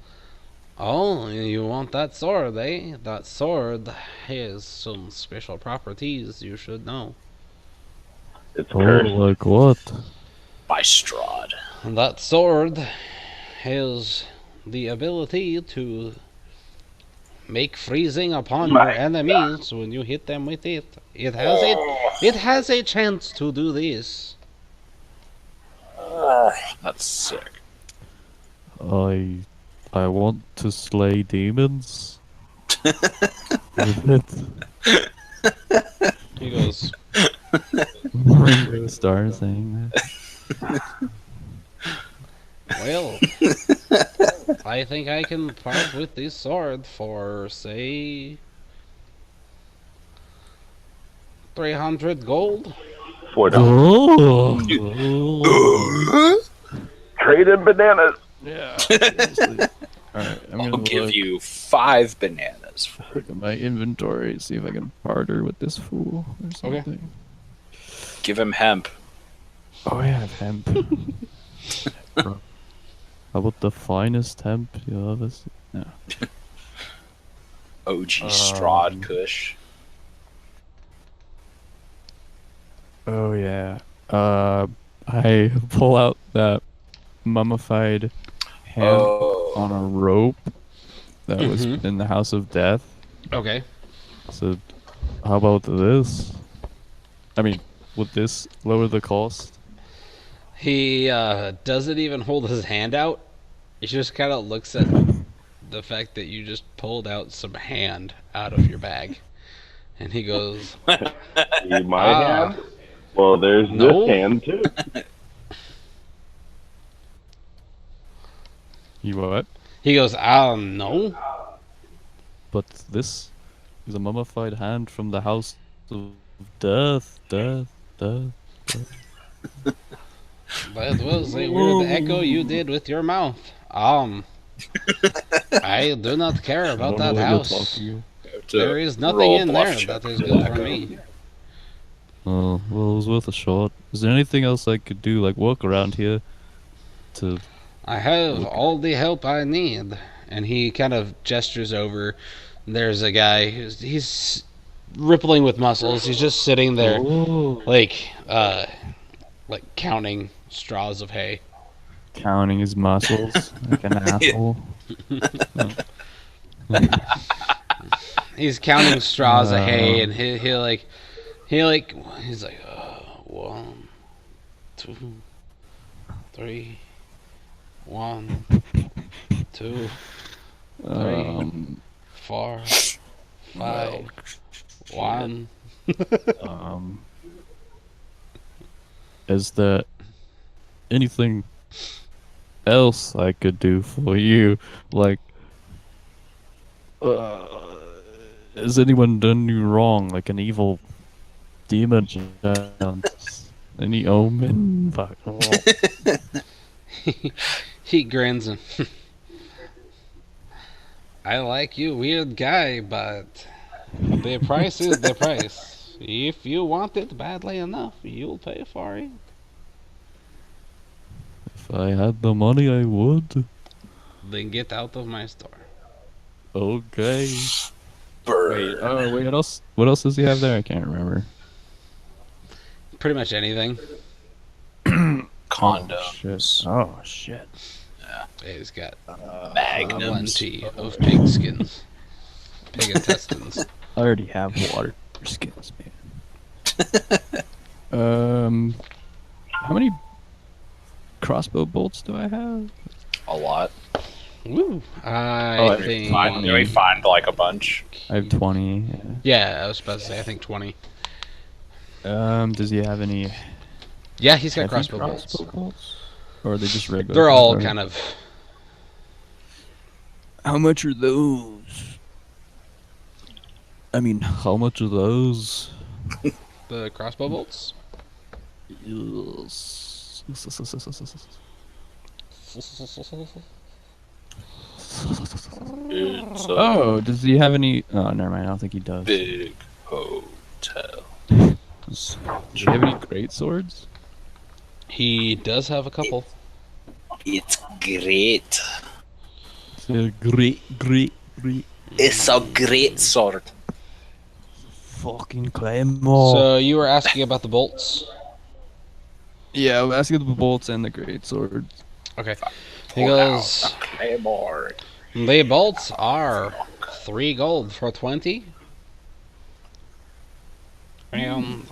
"Oh, you want that sword, eh? That sword has some special properties you should know. It's Oh, cursed. like what? By Strahd. And that sword has the ability to make freezing upon your My enemies when you hit them with it. It has a chance to do this. That's sick. I want to slay demons. With it. He goes, Ringo Starr saying that. well, I think I can part with this sword for, say, 300 gold. $4. Oh. Trade in bananas. Yeah. Seriously. Alright, I'm I'll gonna give look you 5 bananas. For at my inventory, see if I can barter with this fool or something. Give him hemp. Oh, I have hemp. How about the finest hemp you'll ever see? No. OG Strahd Kush. Oh yeah. I pull out that mummified hand on a rope that was Mhm. in the House of Death. Okay. So, how about this? I mean, would this lower the cost? He doesn't even hold his hand out. He just kind of looks at the fact that you just pulled out some hand out of your bag. And he goes, Need my Ah. hand? Well, there's No. this hand too. You what? No. But this is a mummified hand from the House of Death. Death. That was a weird echo you did with your mouth. I do not care about that house. There is nothing in there that is good for me. Oh, well, it was worth a shot. Is there anything else I could do, like walk around here to... I have all the help I need. And he kind of gestures over. There's a guy. He's rippling with muscles. He's just sitting there, Oh. like counting straws of hay. Counting his muscles like an asshole. He's counting straws of hay, and he's like, 1, 2, 3, 1, 2, 3, 4, 5, 1. Is there anything else I could do for you? Like, has anyone done you wrong? Like an evil demon giants. Any omen? Fuck. Oh. He grins and I like you, weird guy, but the price is the price. If you want it badly enough, you'll pay for it. If I had the money, I would. Then get out of my store. Okay. Wait, Bird. oh wait, what else? What else does he have there? I can't remember. Pretty much anything. Condoms. Oh shit. He's got Magnums. plenty of pig skins. Pig intestines. I already have water skins, man. How many crossbow bolts do I have? A lot. Woo. I Oh, think. We find like a bunch. I have 20. Yeah, I was about to say, I think 20. Does he have any Yeah, he's got heavy crossbow bolts. bolts? Or are they just regular? They're all kind of. How much are those? I mean, how much are those? The crossbow bolts? Yes. It's a Oh, does he have any? Oh, never mind. I don't think he does. big hotel. Does he have any great swords? He does have a couple. It's great. It's a great. It's a great sword. Fucking claymore. So you were asking about the bolts? Yeah, I'm asking the bolts and the great swords. Okay. He Pull out goes, the claymore. the bolts are 3 gold for 20. And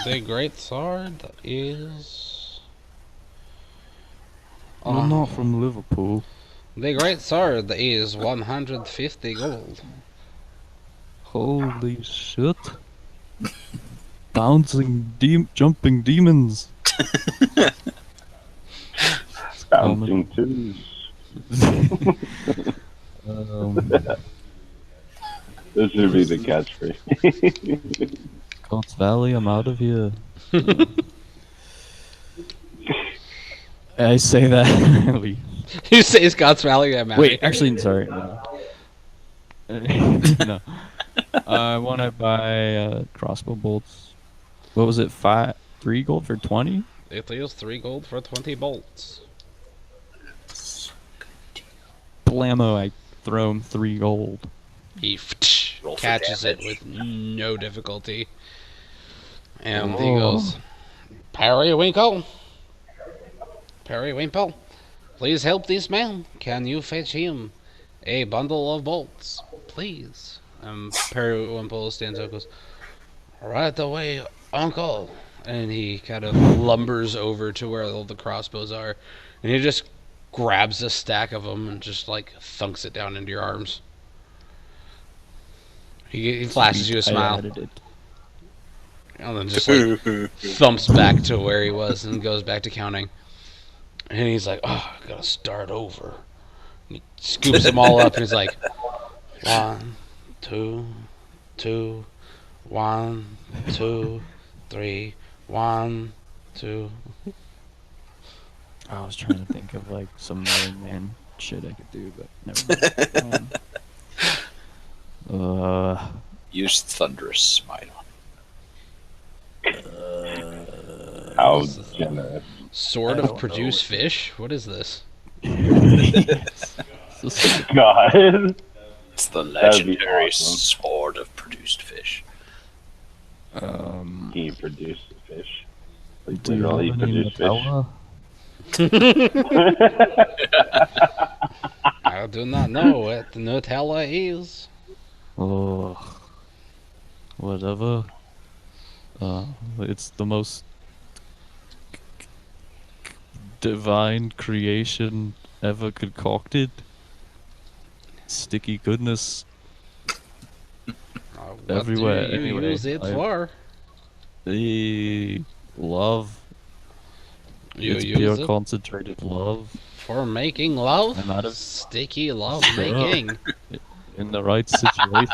the great sword is... I'm not from Liverpool. The great sword is 150 gold. Holy shit. Bouncing, jumping demons. Bouncing twos. This should be the catchphrase. Cots Valley, I'm out of here. I say that. Wait, You say Scott's Valley, I'm happy. actually, sorry. No. I want to buy crossbow bolts. What was it? 3 gold for 20? It is 3 gold for 20 bolts. Blammo! I throw him 3 gold. He Roll for catches it damage. with no difficulty. And he Oh. goes, Periwinkle! Periwinkle, please help this man. Can you fetch him a bundle of bolts, please? Periwinkle stands up and goes, right away, uncle. And he kind of lumbers over to where all the crossbows are. And he just grabs a stack of them and just like thunks it down into your arms. He flashes you a I smile. added it. And then just like thumps back to where he was and goes back to counting. And he's like, oh, I gotta start over. And he scoops them all up and he's like, 1, 2, 2, 1, 2, 3, 1, 2. I was trying to think of like some Iron Man shit I could do, but never mind. Use thunderous smite on How generous. Sword I of don't produce fish? What is this? God. it. It's the That'd be legendary awesome. sword of produced fish. He produced the fish. Do you have Literally any produced fish. Nutella? I do not know what Nutella is. Oh, whatever. It's the most divine creation ever concocted. Sticky goodness What everywhere. do you Anyway, use it I- for? the love. You It's use pure it concentrated love for making love? I'm out of- Sticky love Shut up. making. in the right situation.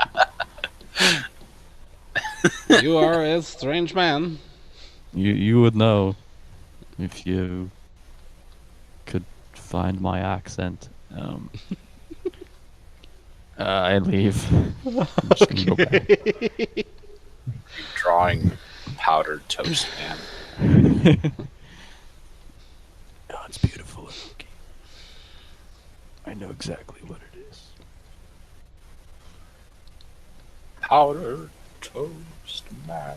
You are a strange man. You would know if you could find my accent. I leave. I'm just gonna go back. Drawing powdered toast, man. Oh, it's beautiful, Loki. I know exactly what it is. Powdered toast, man.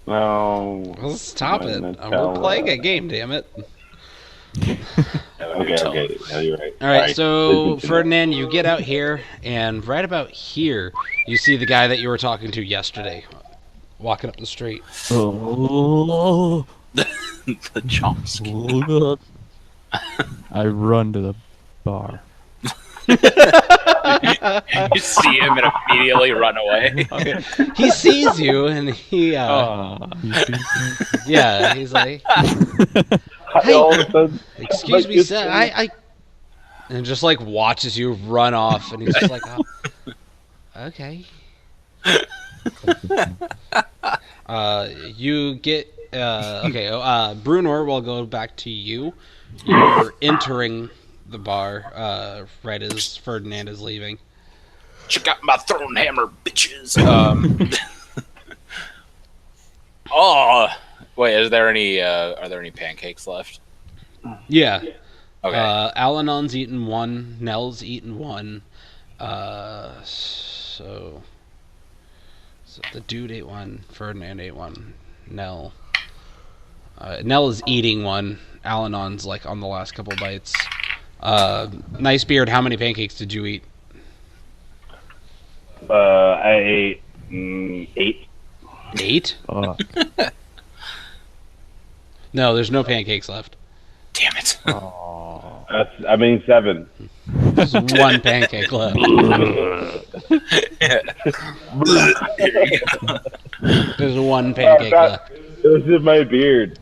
No. Well, stop it. Nutella. We're playing a game, damn it. Okay. Yeah, you're right. All right, so Ferdinand, you get out here, and right about here, you see the guy that you were talking to yesterday, walking up the street. Oh, The chomps. I run to the bar. You see him and immediately run away. He sees you, and he, You see? yeah, he's like, Hey. All of a sudden, "Excuse like, me, it's- sir, and just like watches you run off, and he's just like, oh, okay. You get okay. Brunor, we'll go back to you. You're entering the bar right as Ferdinand is leaving. Check out my throne hammer, bitches. Oh, wait. Are there any pancakes left? Yeah. Okay. Alanon's eaten one. Nell's eaten one. So the dude ate one. Ferdinand ate one. Nell. Nell is eating one. Alanon's like on the last couple bites. Nice beard. How many pancakes did you eat? I ate 8. 8? Fuck. No, there's no pancakes left. Damn it. Oh. 7. There's one pancake left. There's one pancake left. It was in my beard.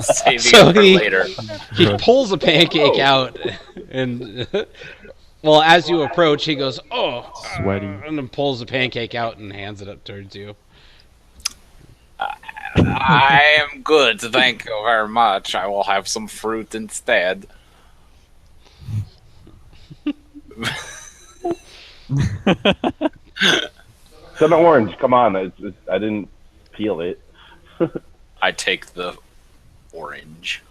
Saving So it for he- later. He pulls a pancake out, and well, as you approach, he goes, "Oh," Sweaty. and then pulls the pancake out and hands it up towards you. I am good, thank you very much. I will have some fruit instead. It's an orange. Come on. I didn't peel it. I take the orange.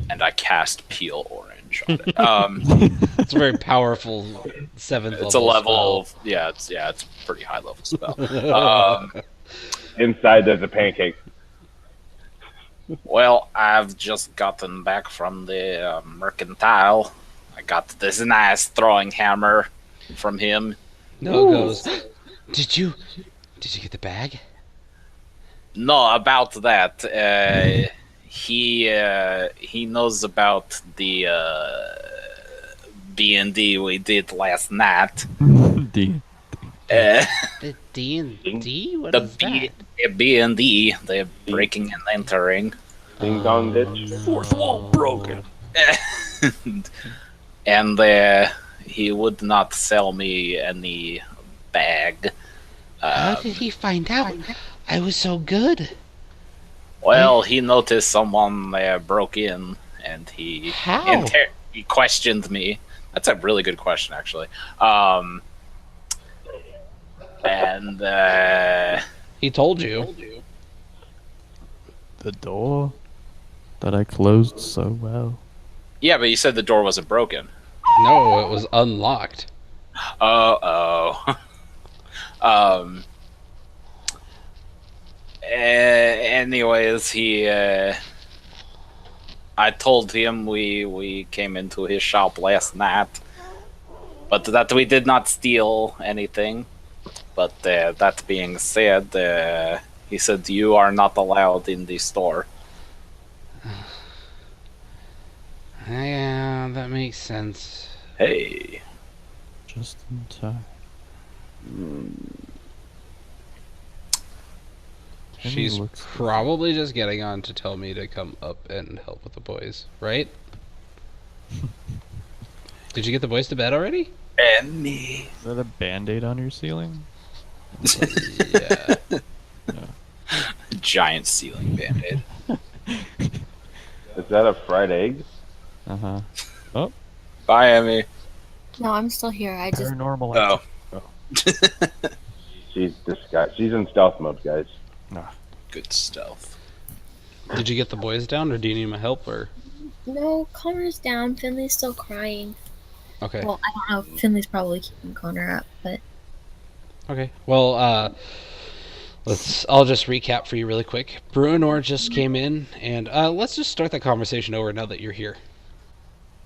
And I cast peel orange on it. It's a very powerful 7th It's a level spell. of, it's a pretty high level spell. Inside there's a pancake. Well, I've just gotten back from the mercantile. I got this nice throwing hammer from him. No goes. Did you get the bag? No, about that. He knows about the B&D we did last night. D. The D&D? What The is that? B&D, the breaking and entering. Ding dong ditch. Fourth wall broken. And he would not sell me any bag. How did he find out? I was so good. Well, he noticed someone broke in, and he How? he questioned me. That's a really good question, actually. And He told you. The door that I closed so well. yeah, but you said the door wasn't broken. No, it was unlocked. Oh. Anyways, I told him we came into his shop last night, but that we did not steal anything. But that being said, he said you are not allowed in the store. Yeah, that makes sense. Hey, Just in time. Finley She's looks probably just getting on to tell me to come up and help with the boys, right? Did you get the boys to bed already? And me. Is that a band-aid on your ceiling? Yeah. Giant ceiling band-aid. Is that a fried egg? Uh-huh. Oh, Bye, Emmy. No, I'm still here. I just paranormal Oh, She's disguised. She's in stealth mode, guys. good stealth. Did you get the boys down, or do you need my help, or? no. Connor's down. Finley's still crying. Okay. Well, I don't know. Finley's probably keeping Connor up, but Okay. Well, I'll just recap for you really quick. Bruinor just came in, and let's just start that conversation over now that you're here.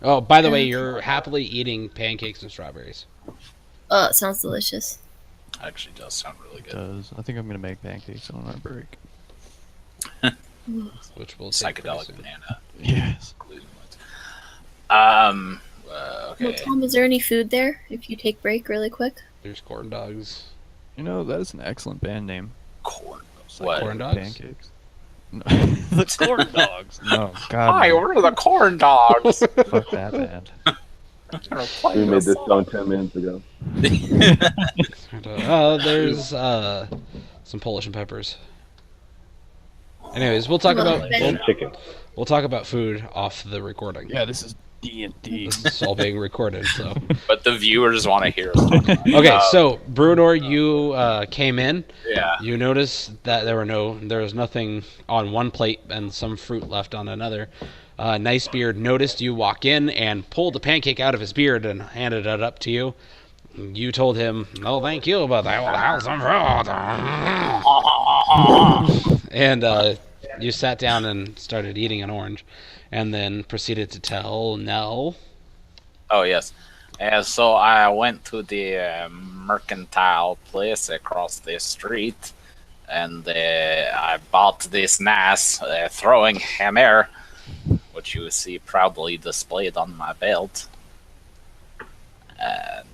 Oh, by the way, Okay. you're happily eating pancakes and strawberries. it sounds delicious. Actually does sound really It good. does. I think I'm gonna make pancakes on my break. Which will take pretty Psychedelic soon. banana. Yes. Gluten ones. Well, Okay. Tom, is there any food there? If you take break really quick. There's corn dogs. You know, that is an excellent band name. Corn. Psychedelic What? Corn dogs? Pancakes. No. The corn dogs. No, God. Hi, no. we're the corn dogs. Fuck that band. We made this song 10 minutes ago. There's some Polish and peppers. Anyways, we'll talk Well, about then- And chicken. we'll talk about food off the recording. Yeah, this is D&D. This is all being recorded, so. But the viewers want to hear us talk about it. Okay, so Bruinor, you came in. Yeah. You noticed that there was nothing on one plate and some fruit left on another. Nice Beard noticed you walk in and pulled a pancake out of his beard and handed it up to you. You told him, "No, thank you, but I will have some fruit." And you sat down and started eating an orange, and then proceeded to tell Nell. Oh, yes. So I went to the mercantile place across the street, and I bought this nice throwing hammer, which you see proudly displayed on my belt. And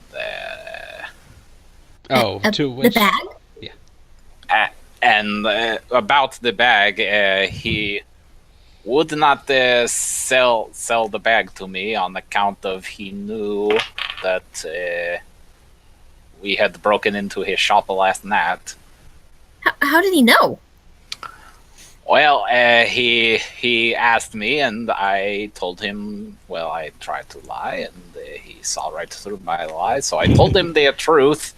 To The which bag. about the bag, he would not sell the bag to me on account of he knew that we had broken into his shop last night. How did he know? Well, he asked me, and I told him. Well, I tried to lie, and he saw right through my lie. So I told him the truth,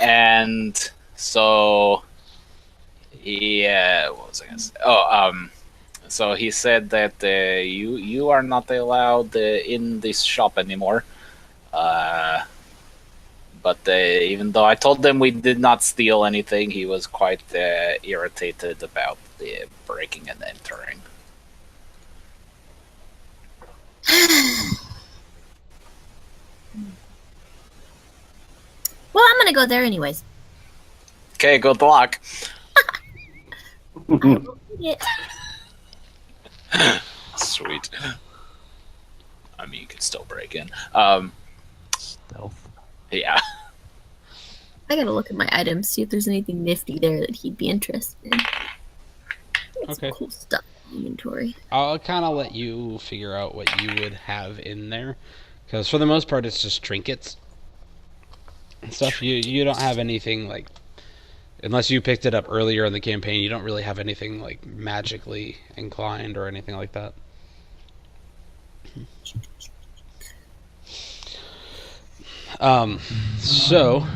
and so he what was I gonna say? So he said that you are not allowed in this shop anymore. But even though I told him we did not steal anything, he was quite irritated about the breaking and entering. Well, I'm gonna go there anyways. Okay, good luck. Yeah. Sweet. I mean, you could still break in. Stealth. Yeah. I gotta look at my items, see if there's anything nifty there that he'd be interested in. Got some Okay. cool stuff in the inventory. I'll kind of let you figure out what you would have in there, because for the most part it's just trinkets and stuff. You don't have anything like, unless you picked it up earlier in the campaign, you don't really have anything like magically inclined or anything like that. So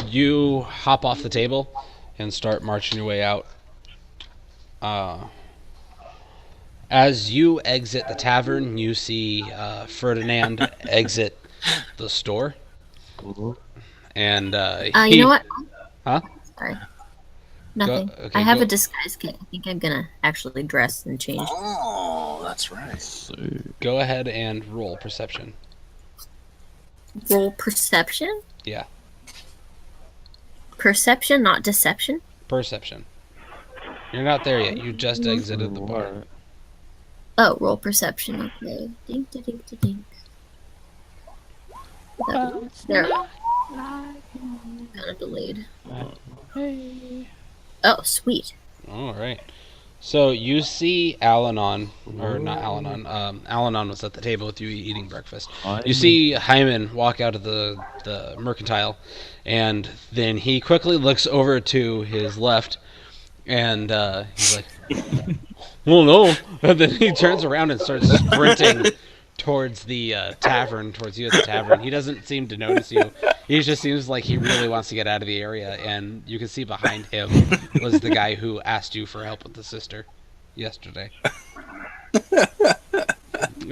you hop off the table and start marching your way out. As you exit the tavern, you see Ferdinand exit the store. And You know what? Huh? Sorry. Nothing. okay, I have go. a disguise kit. I think I'm gonna actually dress and change. Oh, that's right. So, Go ahead and roll perception. Roll perception? Yeah, Perception, not deception? perception. You're not there yet. You just exited the bar. alright. Oh, roll perception. Okay. Ding, ding, ding, ding, ding. There. Kind of delayed. Oh, sweet. All right. So you see Al-Anon, or not Al-Anon. Al-Anon was at the table with you eating breakfast. You see Hyman walk out of the mercantile, and then he quickly looks over to his left, and he's like, "Well, no." And then he turns around and starts sprinting towards the tavern, towards you at the tavern. He doesn't seem to notice you. He just seems like he really wants to get out of the area, and you can see behind him was the guy who asked you for help with the sister yesterday.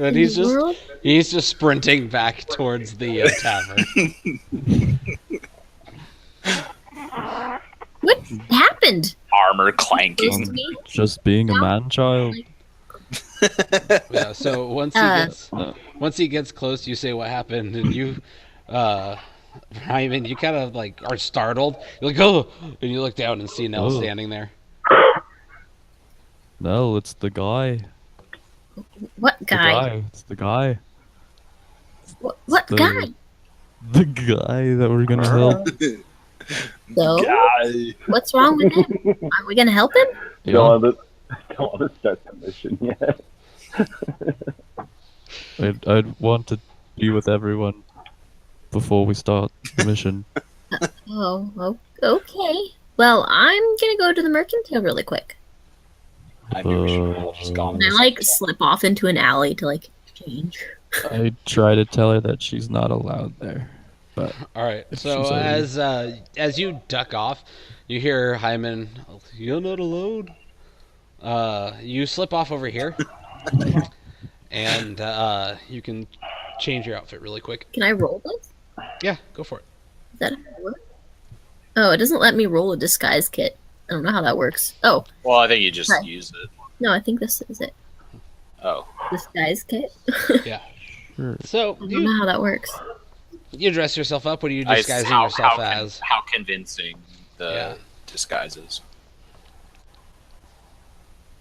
And he's just sprinting back towards the tavern. What happened? Armor clanking. To me? Just being a man-child. Yeah. So once he gets close, you say what happened, and you, Hyman, you kind of like are startled. You're like, oh, and you look down and see Nell Oh. standing there. No, it's the guy. What The guy? guy. It's the guy. What the- guy? The guy that we're gonna help. So, Guy. what's wrong with him? Are we gonna help him? Yeah. Don't want to start the mission yet. I'd want to be with everyone before we start the mission. Okay. Well, I'm gonna go to the mercantile really quick. I knew we should have all just gone. And I like slip off into an alley to like change. I try to tell her that she's not allowed there. But All right. If So she's already- as you duck off, you hear Hyman, "You're not alone." You slip off over here, and you can change your outfit really quick. Can I roll this? Yeah, go for it. Is that how it works? Oh, it doesn't let me roll a disguise kit. I don't know how that works. Oh, Well, I think you just Right. use it. no, I think this is it. Oh. Disguise kit? Yeah. sure. So I don't know how that works. you dress yourself up. What are you I- disguising how- yourself how con- as? How convincing the Yeah. disguises.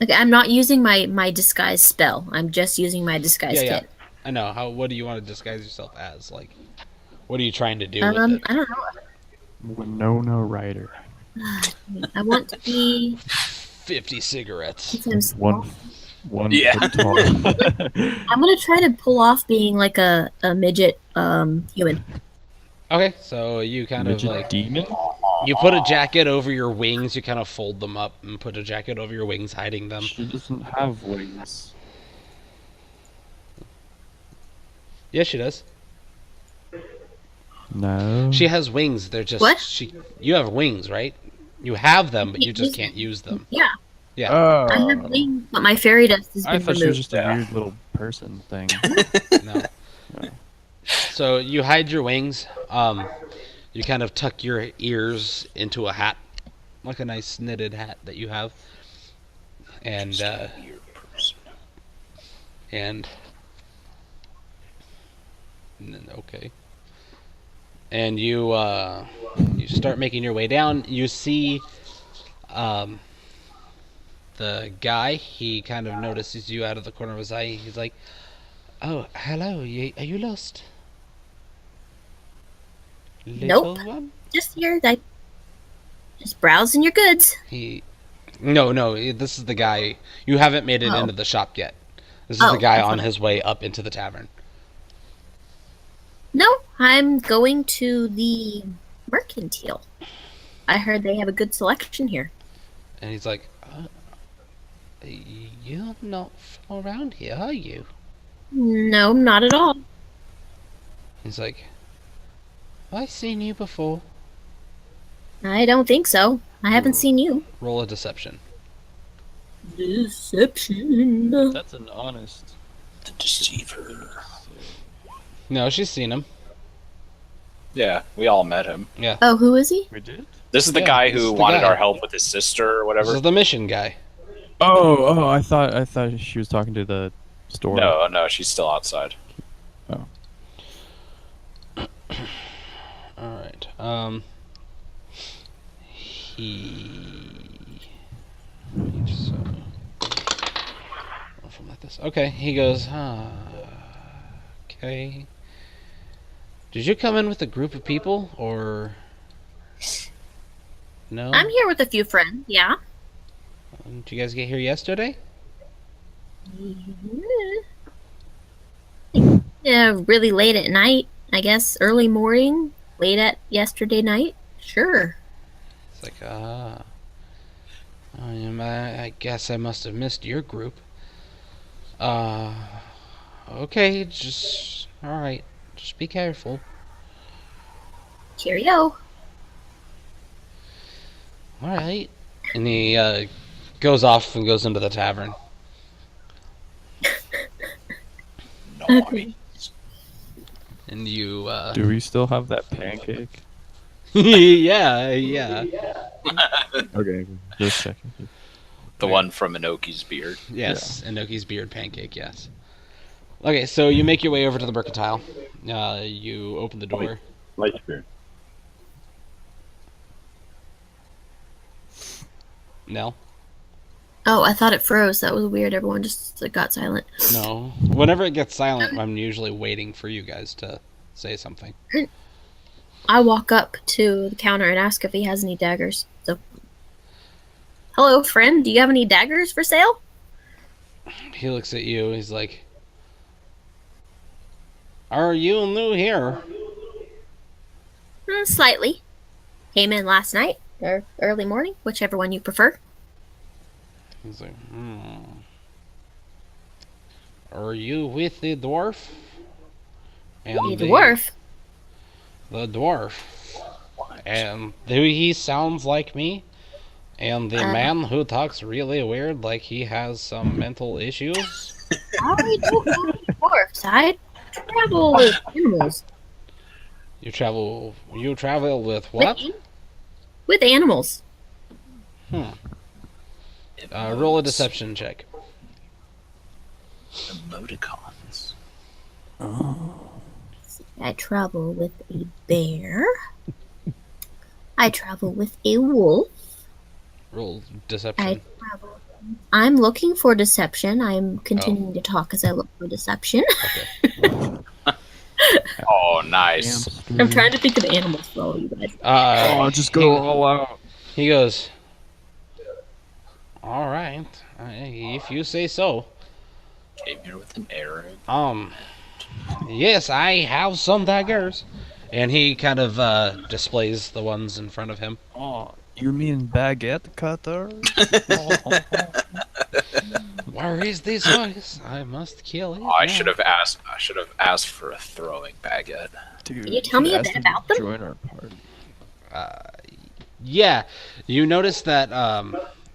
Okay, I'm not using my disguise spell. I'm just using my disguise Yeah. kit. I know. What do you want to disguise yourself as? Like, what are you trying to do with it? I don't know. Winona Ryder. I want to be 50 cigarettes. since I'm small. One Yeah. foot tall. I'm gonna try to pull off being like a midget human. Okay, so you kind Midget of like demon? you put a jacket over your wings. You kind of fold them up and put a jacket over your wings, hiding them. She doesn't have wings. Yes, she does. No. She has wings. They're just What? You have wings, right? You have them, but you just can't use them. Yeah, Yeah. Oh. I have wings, but my fairy dust has I been thought she was removed. just a weird little person thing. No. So you hide your wings. You kind of tuck your ears into a hat, like a nice knitted hat that you have, and and then, okay. And you start making your way down. You see the guy. He kind of notices you out of the corner of his eye. He's like, "Oh, hello. Are you lost? Little Nope. one?" Just here, just browsing your goods. No. This is the guy. You haven't made it Oh. into the shop yet. This is Oh, the guy that's on what his way up into the tavern. No, I'm going to the mercantile. I heard they have a good selection here. And he's like, "You're not from around here, are you?" No, not at all. He's like, "Have I seen you before?" I don't think so. I haven't seen you. Roll a deception. Deception. That's an honest. The deceiver. No, she's seen him. Yeah, we all met him. Oh, who is he? We did? This is the Yeah, guy this who is the wanted guy. our help with his sister or This whatever. is the mission guy. Oh, I thought she was talking to the store. No, she's still outside. Alright. Let me just, roll from like this. Okay, he goes, okay. Did you come in with a group of people, or? No? I'm here with a few friends, yeah. Did you guys get here yesterday? Yeah, really late at night, I guess. Early morning, late at yesterday night. Sure. It's like, I guess I must have missed your group. Okay, just... Alright, just be careful. Cheerio. Alright. And he, goes off and goes into the tavern. Okay. And you, Do we still have that pancake? yeah. Okay, just checking. The one from Inoki's beard. Yes, Inoki's beard pancake, yes. Okay, so you make your way over to the mercantile. You open the door. Light spirit. Nell? Oh, I thought it froze. That was weird. Everyone just got silent. No. Whenever it gets silent, I'm usually waiting for you guys to say something. I walk up to the counter and ask if he has any daggers. So, hello, friend. Do you have any daggers for sale? He looks at you, he's like, are you new here? Slightly. Came in last night or early morning, whichever one you prefer. He's like, Are you with the dwarf? And The dwarf. The dwarf. And he sounds like me. And the man who talks really weird, like he has some mental issues. I don't know dwarfs. I travel with animals. You travel with what? With animals. Roll a deception check. Emoticons. I travel with a bear. I travel with a wolf. Roll deception. I'm looking for deception. I'm continuing to talk as I look for deception. Okay. Oh, nice. I'm trying to think of animals for all you guys. Just go all out. He goes, all right, if you say so. Came here with an arrow. Yes, I have some daggers. And he kind of displays the ones in front of him. Oh, you mean baguette cutter? Where is this voice? I must kill it. I now. should have asked. I should have asked for a throwing baguette. Dude, Can you tell me a ask bit him to about them? Join our party. Yeah, you notice that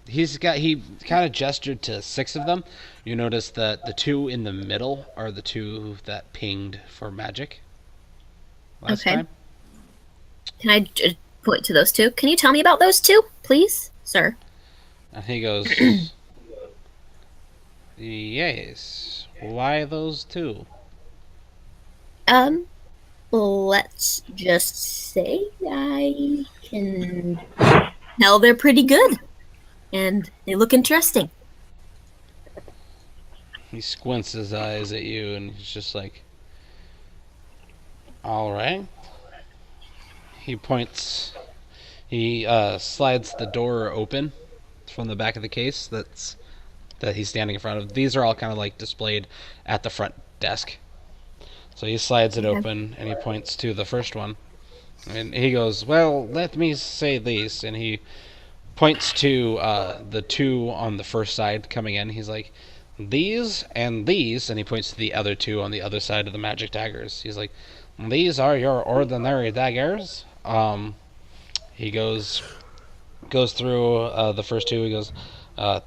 he kind of gestured to 6 of them. You notice that the 2 in the middle are the 2 that pinged for magic last Okay. time. Can I point to those two? Can you tell me about those two, please, sir? And he goes, yes, why those 2? Let's just say I can tell they're pretty good. And they look interesting. He squints his eyes at you and he's just like, alright. He points, he slides the door open from the back of the case that he's standing in front of. These are all kind of like displayed at the front desk. So he slides it open and he points to the first one. And he goes, well, let me say this. And he points to the 2 on the first side coming in. He's like, these and these. And he points to the other 2 on the other side of the magic daggers. He's like, these are your ordinary daggers. He goes through the first 2. He goes,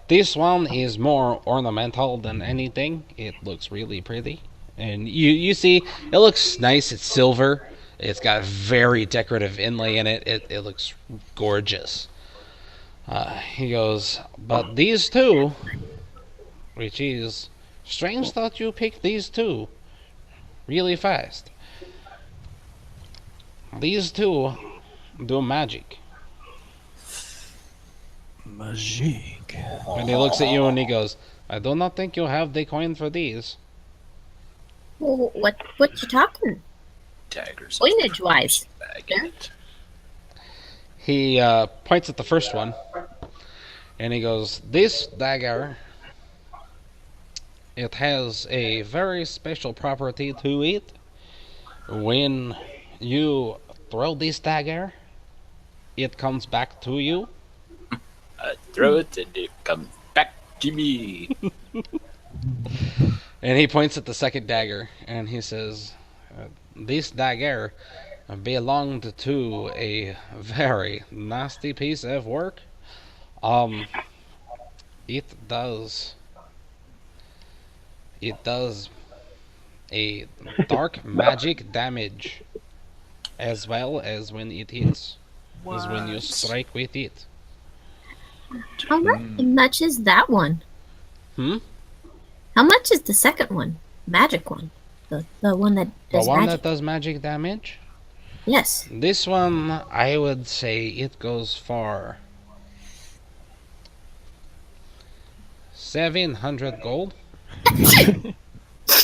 this one is more ornamental than anything. It looks really pretty. And you see, it looks nice. It's silver. It's got very decorative inlay in it. It looks gorgeous. He goes, but these 2, which is strange that you picked these 2 really fast. These 2 do magic. Magic. And he looks at you and he goes, I do not think you have the coin for these. Well, what you talking? Daggers. Coinage-wise. Baguette. He points at the first one, and he goes, "This dagger, it has a very special property to it. When you throw this dagger, it comes back to you." I throw it and it comes back to me. And he points at the second dagger, and he says, "This dagger belonged to a very nasty piece of work. It does a dark magic damage, as well as when it hits, as when you strike with it." How much is that one? Hmm? How much is the second one? Magic one. The one that The does one magic. that does magic damage? Yes. This one, I would say it goes for 700 gold.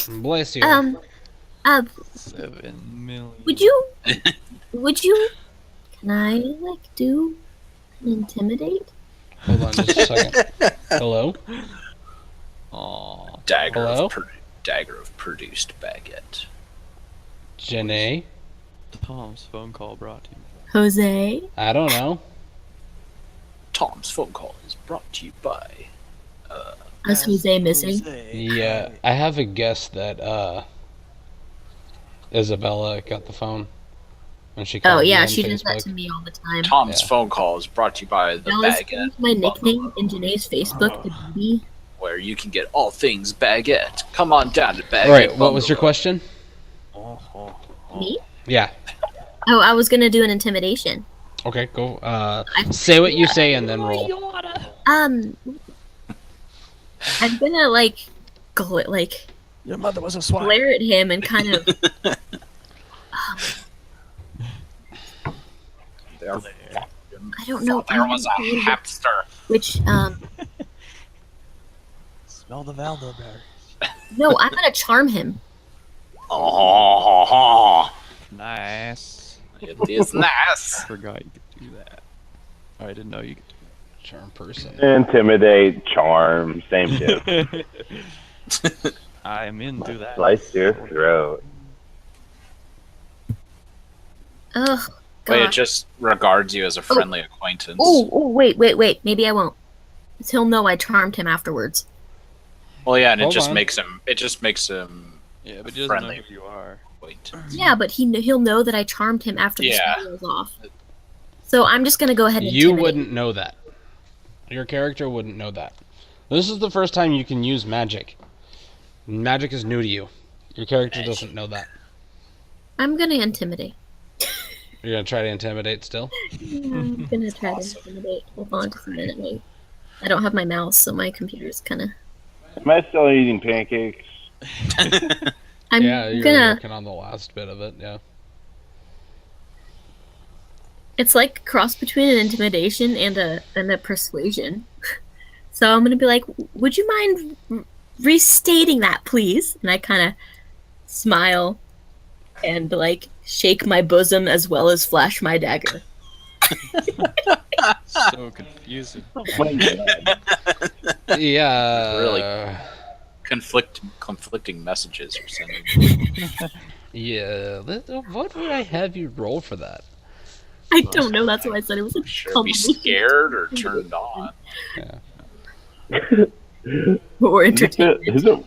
Bless you. 7 million. Would you can I like do an intimidate? Hold on just a second. Hello? Aw. Hello? Dagger of produced baguette. Janae? Tom's phone call brought to you. Jose? I don't know. Tom's phone call is brought to you by. Is Jose missing? Yeah, I have a guess that Isabella got the phone when she called Oh me yeah, on she does that Facebook. to me all the time. Tom's Yeah. phone call is brought to you by the Dallas baguette, changed my nickname in Janae's Facebook to Baby. where you can get all things baguette. Come on down to Baguette. Right, what was your Bungalow. question? Me? Yeah. Oh, I was gonna do an intimidation. Okay, go. Say what you say and then roll. I'm gonna like Your mother was a swine. glare at him and kind of There, I don't know there was a hamster. which Smell the Valdo berry. no, I'm gonna charm him. Oh, Nice. it is nice. Forgot you could do that. Oh, I didn't know you could do Charm person. Intimidate, charm, same shit. that. I am into that. Slice your throat. Oh But it god. just regards you as a friendly acquaintance. Oh, wait. Maybe I won't. 'Cause he'll know I charmed him afterwards. Well, yeah, and it Hold just on. makes him. It just makes him Yeah, but he doesn't Friendly. know who you are. acquaintance. Yeah, but he'll know that I charmed him after the Yeah. spell was off. So I'm just gonna go ahead and You intimidate. wouldn't know that. Your character wouldn't know that. This is the first time you can use magic. Magic is new to you. Your character doesn't know that. I'm gonna intimidate. You're gonna try to intimidate still? I'm gonna try to intimidate. Hold on just a minute. I don't have my mouse, so my computer's kind of. Am I still eating pancakes? I'm Yeah, you're gonna. working on the last bit of it, yeah. It's like a cross between an intimidation and a persuasion. So I'm gonna be like, "Would you mind restating that, please?" And I kind of smile and like shake my bosom as well as flash my dagger. So confusing. Yeah. Really? Conflicting messages you're sending. Yeah. What would I have you roll for that? I don't know. That's why I said it was a Should be combination scared or turned on. or Is entertainment.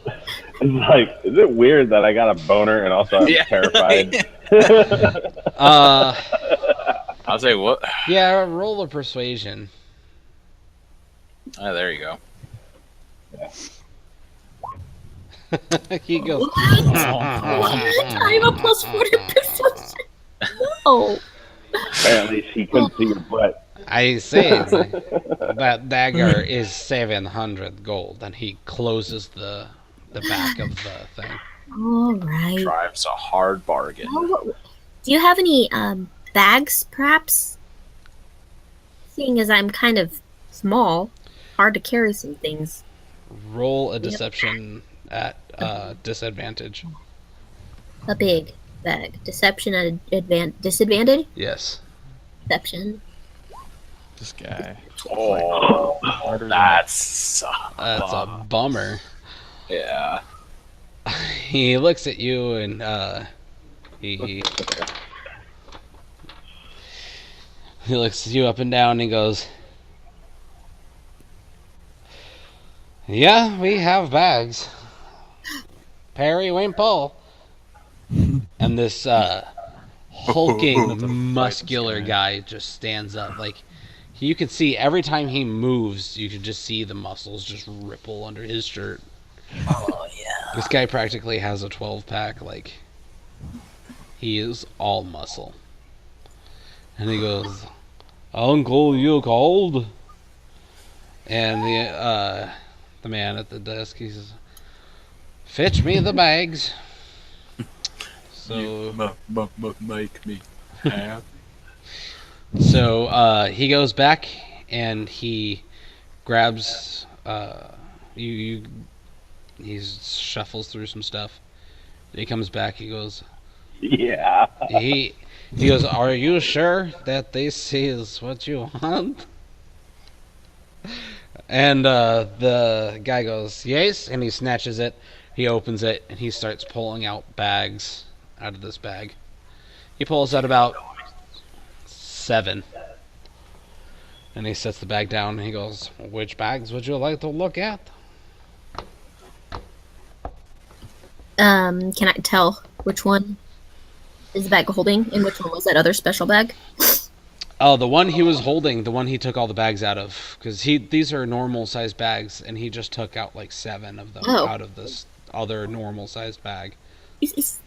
it weird that I got a boner and also I'm Yeah. terrified? I'll say what? Yeah, roll a persuasion. Oh, there you go. He goes, What? I have a plus 4 to persuasion. No. Apparently she couldn't see your butt. I say that dagger is 700 gold, and he closes the back of the thing. All right. Drives a hard bargain. Oh, do you have any bags, perhaps? Seeing as I'm kind of small, hard to carry some things. Roll a deception at disadvantage. A big bag. Deception at disadvantage? Yes. Deception. This guy. Oh, Harder than that's That's a bummer. yeah. He looks at you and he looks you up and down and he goes, "Yeah, we have bags. Periwinkle." And this hulking, muscular guy just stands up. Like, you can see every time he moves, you can just see the muscles just ripple under his shirt. Oh yeah. This guy practically has a 12-pack. Like, he is all muscle. And he goes, "Uncle, you cold?" And the man at the desk, he says, "Fetch me the bags." So, Make me happy. so he goes back and he grabs he shuffles through some stuff. He comes back. He goes, Yeah. he goes, "Are you sure that this is what you want?" And the guy goes, "Yes," and he snatches it. He opens it and he starts pulling out bags out of this bag. He pulls out about 7. And he sets the bag down and he goes, "Which bags would you like to look at?" Can I tell which one is the bag holding and which one was that other special bag? Oh, the one he was holding, the one he took all the bags out of, because these are normal sized bags, and he just took out like 7 of them Oh. out of this other normal sized bag. Is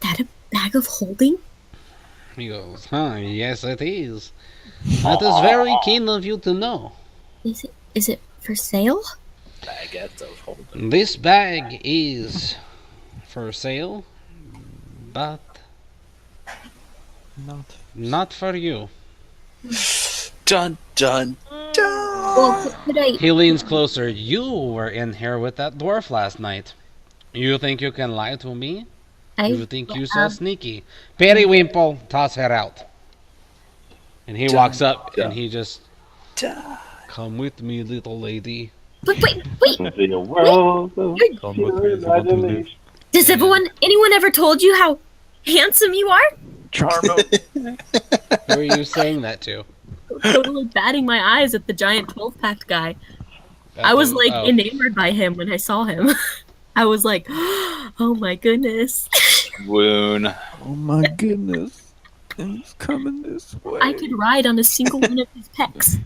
that a bag of holding? He goes, "Huh, yes it is. That is very keen of you to know. Is it for sale? Baguette of holding. This bag is for sale, but not for you." Dun dun dun. Well, could I? He leans closer. "You were in here with that dwarf last night. You think you can lie to me? You think you so sneaky? Periwinkle, toss her out." And he walks up and he just, "Come with me, little lady." Wait! Into the world of Come with me if you want to live. imagination. Does anyone ever told you how handsome you are? Who are you saying that to? Totally batting my eyes at the giant 12-pack guy. I was like Oh. enamored by him when I saw him. I was like, oh my goodness. Woon. Oh my goodness. It's coming this way. I could ride on a single one of his pecs.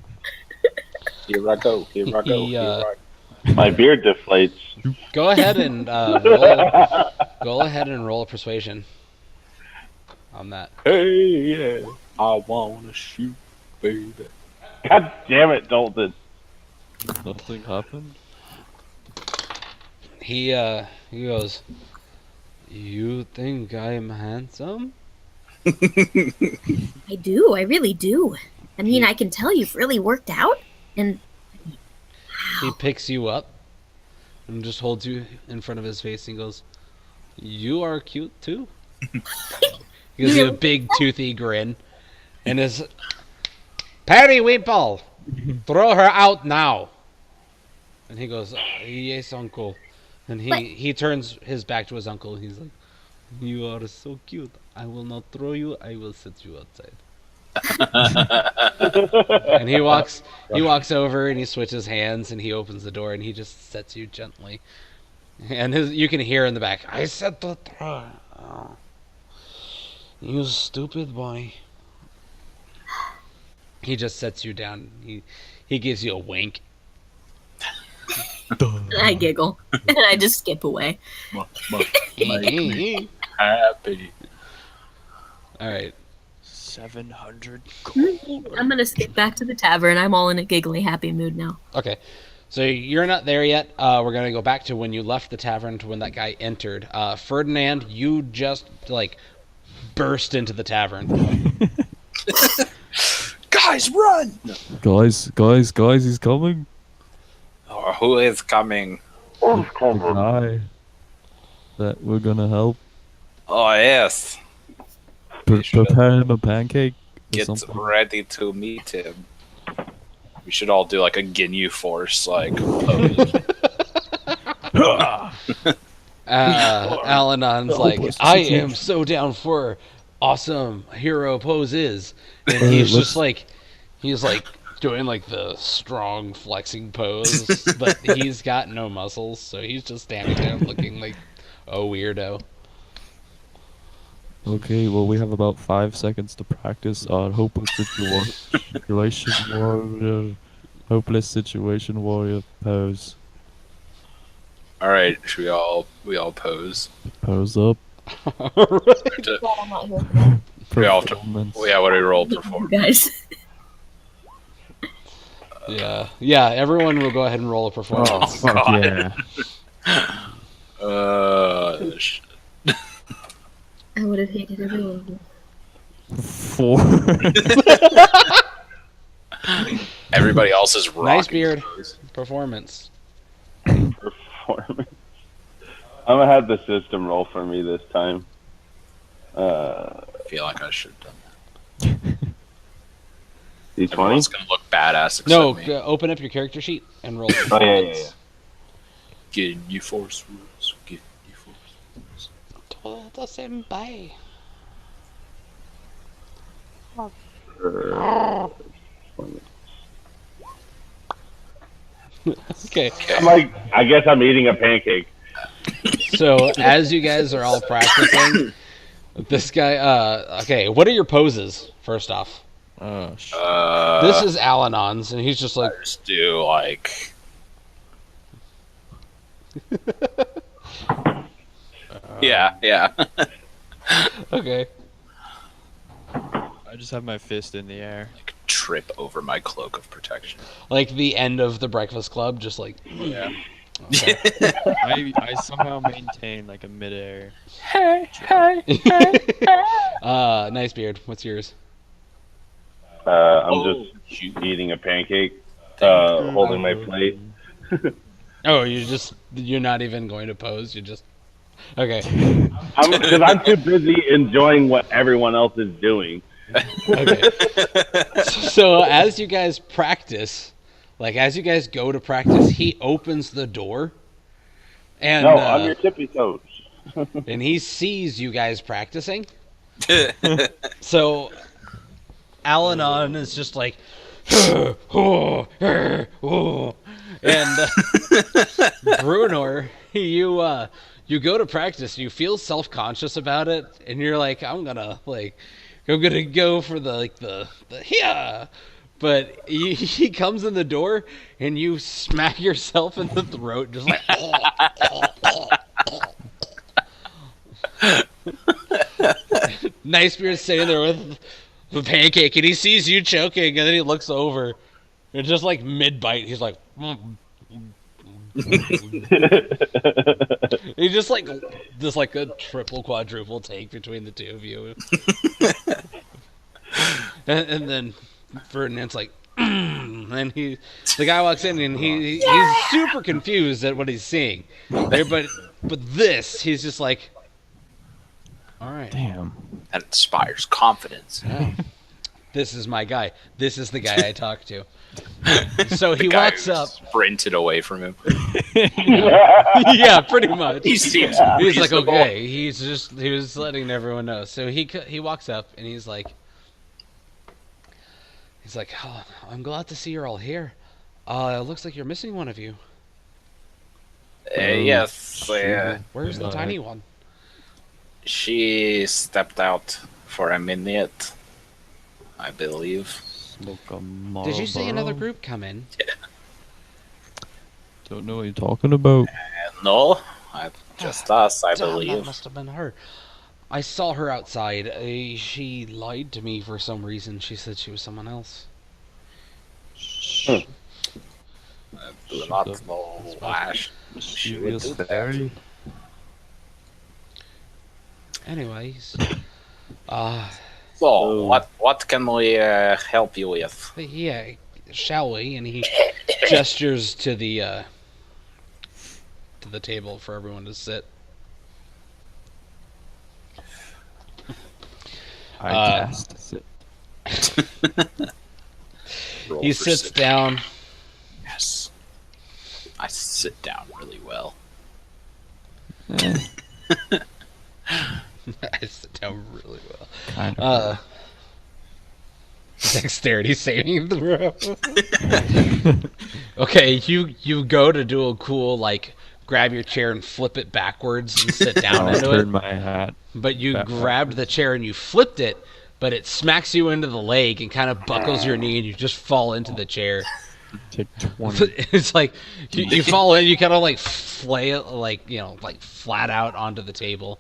Here I go. Here I go. He, Here I go. My beard deflates. Go ahead and roll a persuasion on that. Hey, yeah. I wanna shoot, baby. God damn it, Dalton. Nothing happened. He goes, "You think I'm handsome?" I do. I really do. I mean, I can tell you've really worked out. And He picks you up and just holds you in front of his face and goes, "You are cute too." He gives you a big toothy grin and is, "Periwinkle, throw her out now." And he goes, "Yes, uncle." And he turns his back to his uncle and he's like, "You are so cute. I will not throw you. I will set you outside." And he walks over and he switches hands and he opens the door and he just sets you gently. And you can hear in the back, "I said to throw. Oh, you stupid boy." He just sets you down. He gives you a wink. I giggle. And I just skip away. Happy. All right. 700 I'm going to skip back to the tavern. I'm all in a giggly, happy mood now. Okay. So you're not there yet. We're going to go back to when you left the tavern to when that guy entered. Ferdinand, you just, burst into the tavern. Guys, run! Guys, he's coming. Oh, who is coming? Guy that we're gonna help. Oh, yes. Prepare him a pancake or Get something. ready to meet him. We should all do like a Ginyu Force like pose. Al-Anon's like, I am so down for awesome hero poses, and he's like doing like the strong flexing pose, but he's got no muscles, so he's just standing there looking like a weirdo. Okay, well, we have about 5 seconds to practice on hopeless situation warrior, hopeless situation warrior pose. All right, should we all pose? Pose up. To- Glad I'm not here for that. We all have to- Performance. yeah, what do we roll You perform? guys. Yeah, everyone will go ahead and roll a Oh, performance. fuck God. yeah. Shit. I would have hated every one of you. 4. Everybody else is rocking. Nice beard. pose. Performance. Performance. I'm gonna have the system roll for me this time. I feel like I should have done that. D20. Everyone's gonna look badass except No, me. open up your character sheet and roll. Oh yeah. Ginyu Force rules. Ginyu Force rules. Todo senpai. Okay, I'm like, I guess I'm eating a pancake. so as you guys are all practicing, this guy. Okay, what are your poses? First off, Oh, this is Al-Anon's, and he's just like, I just do like. Yeah. okay. I just have my fist in the air. Like trip over my cloak of protection. Like the end of the Breakfast Club, just like. Yeah. Okay. I somehow maintain like a midair. Nice beard. What's yours? I'm just eating a pancake, holding my plate. Oh, you're not even going to pose. You just. Okay. Because I'm too busy enjoying what everyone else is doing. Okay. So as you guys practice, like as you guys go to practice, he opens the door, and No, I'm your tippy toes. and he sees you guys practicing. So Al-Anon is just like, and Brunor, you go to practice, you feel self-conscious about it, and you're like, I'm gonna go for the yeah. But he comes in the door, and you smack yourself in the throat, just like. Nice Beard's sitting there with the pancake, and he sees you choking, and then he looks over, and just like mid-bite, he's like. He just like a triple quadruple take between the two of you. and then Ferdinand's like, and the guy walks in and he's super confused at what he's seeing. But this, he's just like, all right, Damn. That inspires confidence. this is my guy. This is the guy I talk to. So The he guy walks who up. sprinted away from him. Yeah, pretty much. He seems He's like, reasonable. okay. He was letting everyone know. So he walks up and he's like, oh, I'm glad to see you're all here. It looks like you're missing one of you. Yes, Where's the tiny one? she stepped out for a minute, I believe. Smoke a Did you see another Marlboro? group come in? Don't know what you're talking about. No, just us, I Damn, that believe. must have been her. I saw her outside. She lied to me for some reason. She said she was someone else. I do not know why she would Mysterious do that. fairy. Anyways, So, what can we help you with? yeah, shall we? And he gestures to the table for everyone to sit. I cast it. Roll He for sits sit. down. Yes. I sit down really well. Eh, I sit down really well. kind of. Dexterity saving throw. Okay, you go to do a cool like grab your chair and flip it backwards and sit down I'll into turn it. my hat. But you back- grabbed the chair and you flipped it, but it smacks you into the leg and kind of buckles your knee and you just fall into the chair. Take 20. It's like you fall in, you kind of like flail, like like flat out onto the table.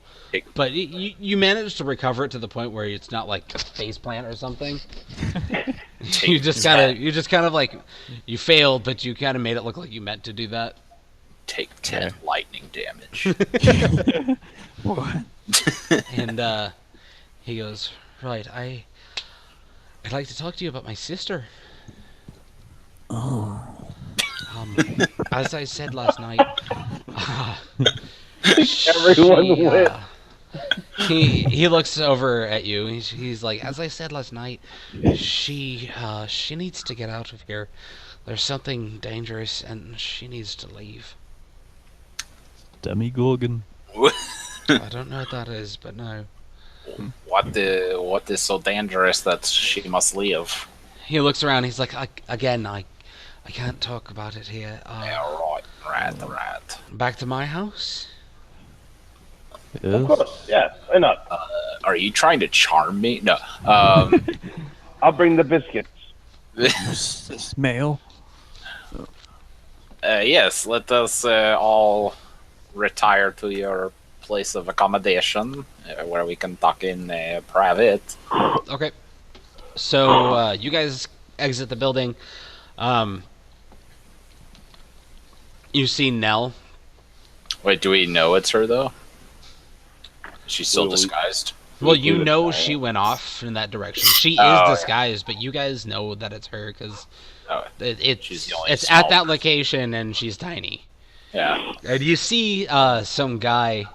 But you manage to recover it to the point where it's not like a face plant or something. you just kind of like you failed, but you kind of made it look like you meant to do that. Take 10 lightning damage. What? And he goes, right, I'd like to talk to you about my sister. Oh. As I said last night, Everyone went. he looks over at you. He's like, as I said last night, she needs to get out of here. There's something dangerous, and she needs to leave. Demigorgon. I don't know what that is, but no. What is so dangerous that she must leave? He looks around. He's like, I can't talk about it here. Yeah, right. Back to my house. Of Yes. course, yeah. Why not? Are you trying to charm me? No. I'll bring the biscuits. Smell. Yes, let us all retire to your place of accommodation, where we can talk in private. Okay. So you guys exit the building. You see Nell. Wait, do we know it's her though? She's still Well, we- disguised. Well, do you this know now. she went off in that direction. She Oh, yeah. is disguised, but you guys know that it's her because Oh, it's She's the only it's at small that person. location and she's tiny. yeah. And you see some guy,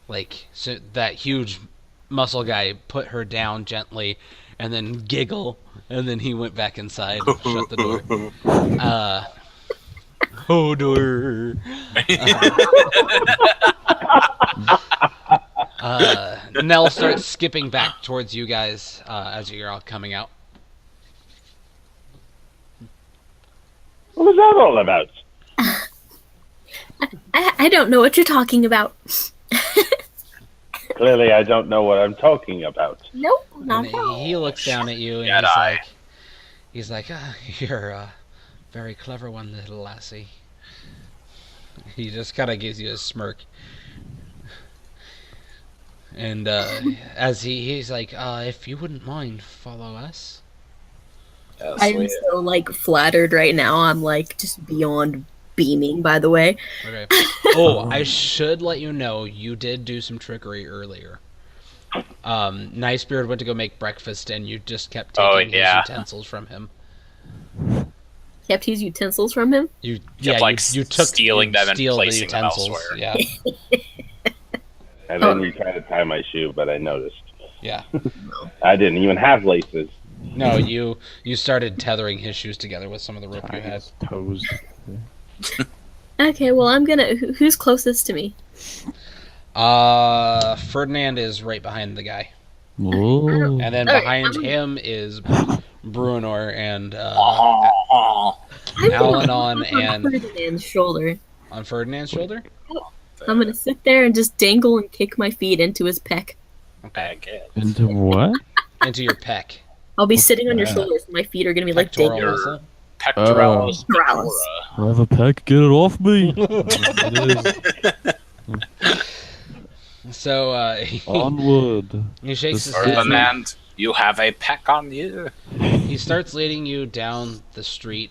that huge muscle guy, put her down gently, and then giggle, and then he went back inside, and shut the door. Hodor. Nell starts skipping back towards you guys as you're all coming out. What was that all about? I don't know what you're talking about. Clearly, I don't know what I'm talking about. Nope, not And at all. he looks down at you and Jedi. he's like, you're a very clever one, little lassie. He just kind of gives you a smirk. And as he's like, if you wouldn't mind, follow us. Yes, I'm we- so flattered right now. I'm just beyond beaming. By the way, Okay. Oh, I should let you know, you did do some trickery earlier. Nicebeard went to go make breakfast, and you just kept Oh, taking his yeah. utensils from him. kept his utensils from him. You like, stealing them and steal the placing them utensils. elsewhere. Yeah, And then you tried to tie my shoe, but I noticed. yeah. I didn't even have laces. No, you started tethering his shoes together with some of the rope you Tie had. his toes. Okay, well I'm gonna. Who's closest to me? Ferdinand is right behind the guy, Whoa. and then Alright, behind I'm- him is Bruenor and Oh, I'm gonna Al-Anon hop on and Ferdinand's shoulder. on Ferdinand's shoulder. I'm gonna sit there and just dangle and kick my feet into his pec. Okay, okay. Into what? into your pec. I'll be sitting on your that? shoulders, and my feet are gonna be like Pectoral dangling. muscle. Pectoralis Pectoralis. pectora. I have a peck. Get it off me. It is. So Onward. he shakes his This- head. Ferdinand, you have a peck on you. He starts leading you down the street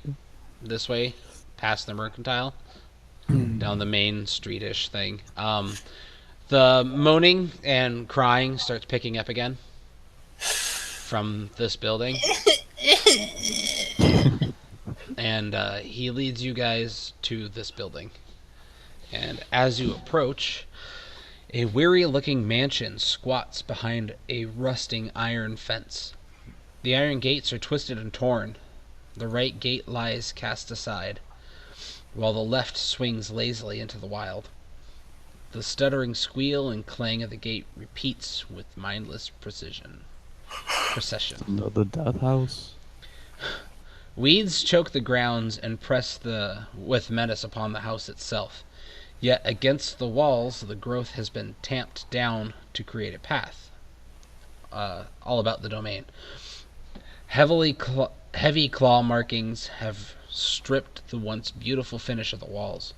this way, past the mercantile, down the main streetish thing. The moaning and crying starts picking up again from this building. And he leads you guys to this building. And as you approach, a weary-looking mansion squats behind a rusting iron fence. The iron gates are twisted and torn, The right gate lies cast aside, while the left swings lazily into the wild. The stuttering squeal and clang of the gate repeats with mindless procession. Another death house. Weeds choke the grounds and press with menace upon the house itself. Yet against the walls, the growth has been tamped down to create a path. All about the domain. Heavy claw markings have stripped the once beautiful finish of the walls.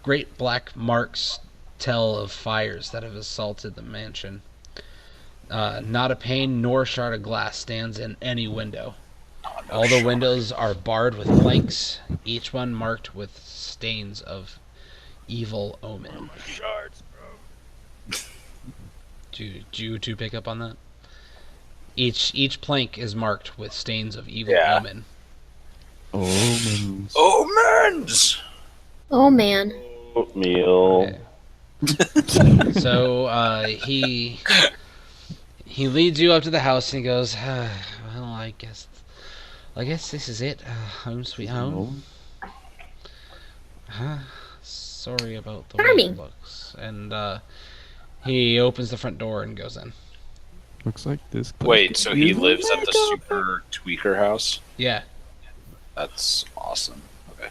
Great black marks tell of fires that have assaulted the mansion. Not a pane nor shard of glass stands in any window. All the windows are barred with planks, each one marked with stains of evil omen. Did you two pick up on that? Each plank is marked with stains of evil omen. Omens. Omens! Oh man. Oatmeal. Okay. So he leads you up to the house and he goes, well, I guess this is it. Home sweet home. Sorry about the way Charming. it looks. And he opens the front door and goes in. Looks like this place Wait, could so be he a lives at the mega- super tweaker house? Yeah. That's awesome. Okay.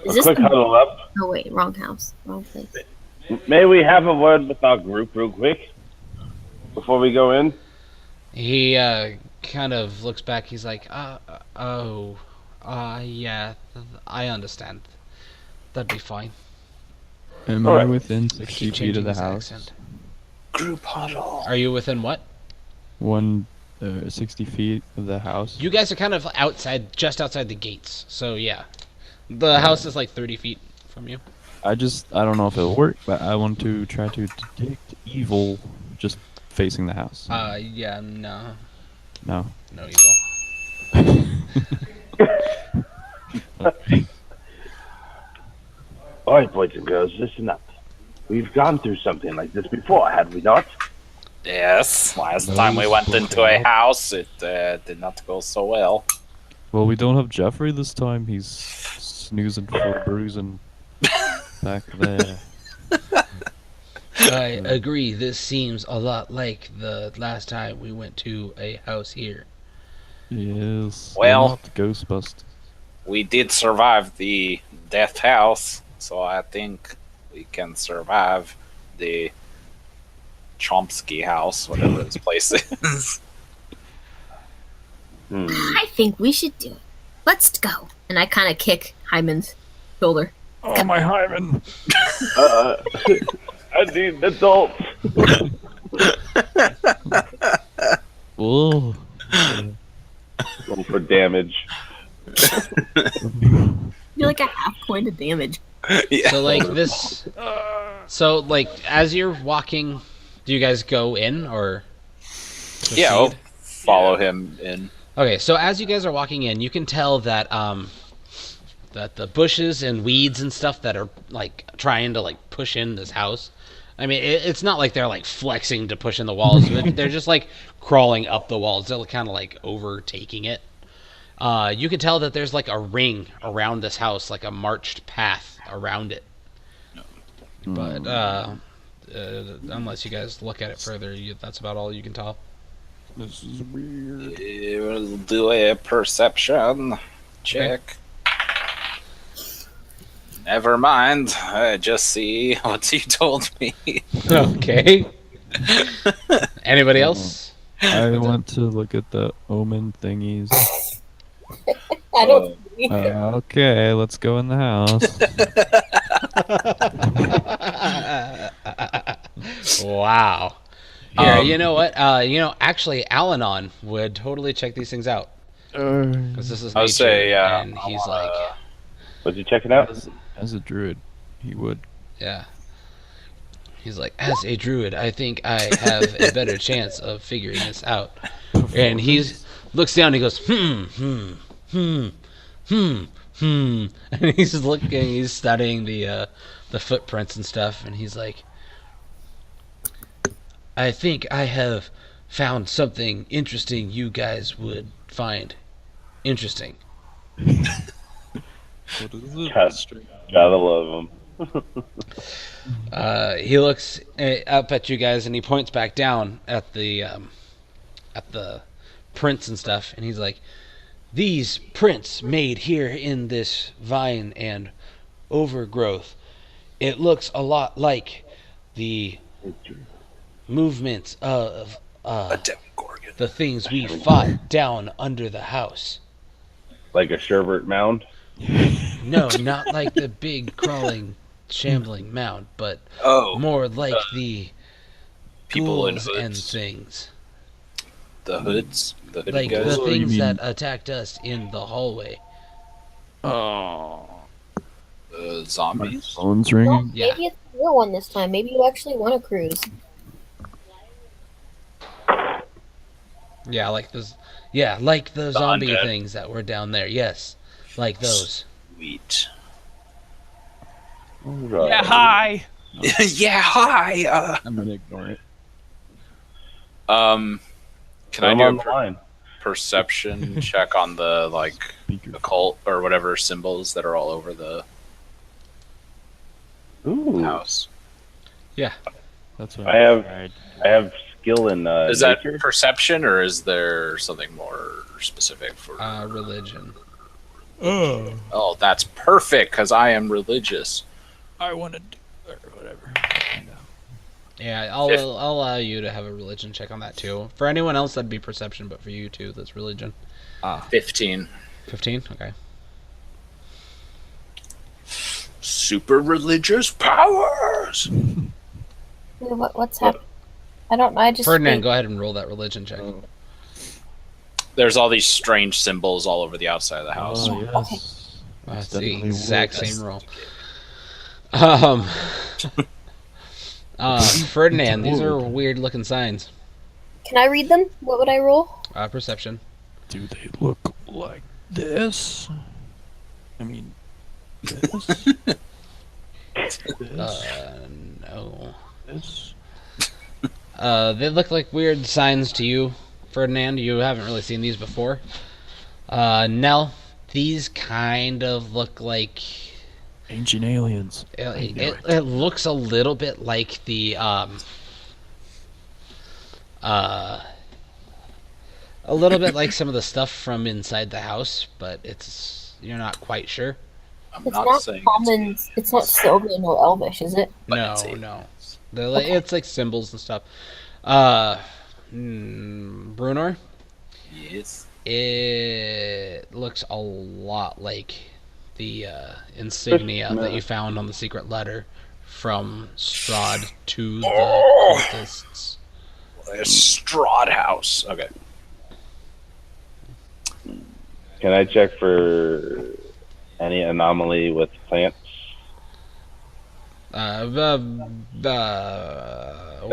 Is A this quick the- huddle up. Oh wait, wrong house, wrong place. May we have a word with our group real quick before we go in? He kind of looks back. He's like, yeah, I understand. That'd be fine. Am Alright. I within Keep 60 feet changing of the his house? accent. Group huddle. Are you within what? 60 feet of the house? You guys are kind of just outside the gates. So yeah, the house is like 30 feet from you. I don't know if it'll work, but I want to try to detect evil just facing the house. Yeah, no No. evil. All right, boys and girls, listen up. We've gone through something like this before, had we not? Yes, last time we went into a house, it did not go so well. Well, we don't have Jeffrey this time. He's snoozing for bruising back there. I agree. This seems a lot like the last time we went to a house here. Yes. Well- we're not Ghostbusters. We did survive the death house, so I think we can survive the Chomsky house, whatever this place is. I think we should do it. Let's go. And I kind of kick Hyman's shoulder. Oh, my hymen! I need adults. Whoa. Roll for damage. You're like a half point of damage. Yeah. So like this. So like as you're walking, do you guys go in or? Yeah, I'll proceed? follow him in. Okay, so as you guys are walking in, you can tell that that the bushes and weeds and stuff that are like trying to like push in this house. I mean, it's not like they're like flexing to push in the walls. They're just like crawling up the walls. They're kind of like overtaking it. You can tell that there's like a ring around this house, like a marched path around it. But unless you guys look at it further, that's about all you can tell. This is weird. We'll do a perception check. Never mind. I just see what you told me. Okay. Anybody else? I want to look at the omen thingies. I don't. Okay, let's go in the house. Wow. Here, you know what? Actually, Al-Anon would totally check these things out. Because this is I'll nature, say, yeah. and he's like, Was you checking out? As a druid, he would. yeah. He's like, as a druid, I think I have a better chance of figuring this out. And looks down and he goes, and he's looking, he's studying the footprints and stuff, and he's like, I think I have found something interesting you guys would find interesting. What is it? God. Straight- Gotta love him. He looks up at you guys and he points back down at the prints and stuff, and he's like, "These prints made here in this vine and overgrowth. It looks a lot like the movements of Demogorgon. the things we fought down under the house. Like a sherbert mound. No, not like the big crawling, shambling mound, but Oh, more like the people in ghouls and hoods. things. The hoods. The hooded Like guys. the Oh, you things mean- that attacked us in the hallway." Oh. Zombies. Phone's Well, ringing. Yeah. maybe it's a real one this time. Maybe you actually want a cruise. Yeah, like those. Yeah, like the zombie undead. things that were down there. Yes, like those. Sweet. Right. hi. Yeah, hi. I'm gonna ignore it. Can I I'm do on a the line. perception check on the like Speaker. occult or whatever symbols that are all over the Ooh. house? That's what I have- tried. I have skill in Is that nature. perception or is there something more specific for? Religion. Oh, that's perfect because I am religious. I want to do or whatever. Yeah, I'll If- allow you to have a religion check on that too. For anyone else, that'd be perception, but for you too, that's religion. 15. 15. Okay. Super religious powers. What's happening? I don't know. I just Ferdinand, go ahead and roll that religion check. There's all these strange symbols all over the outside of the house. Oh yes. That's It's the definitely exact wood. same roll. Ferdinand, these are weird looking signs. Can I read them? What would I roll? Perception. Do they look like this? I mean, this. No. This. They look like weird signs to you, Ferdinand. You haven't really seen these before. Nell, these kind of look like Ancient aliens. it looks a little bit like the a little bit like some of the stuff from inside the house, but you're not quite sure. I'm It's not not saying common. It's not Sylvan or Elvish, is it? But No, it's no. They're like, it's like symbols and stuff. Brunor, yes. it looks a lot like the insignia that you found on the secret letter from Strahd to the cultists. A Strahd house. Okay. Can I check for any anomaly with plants? What's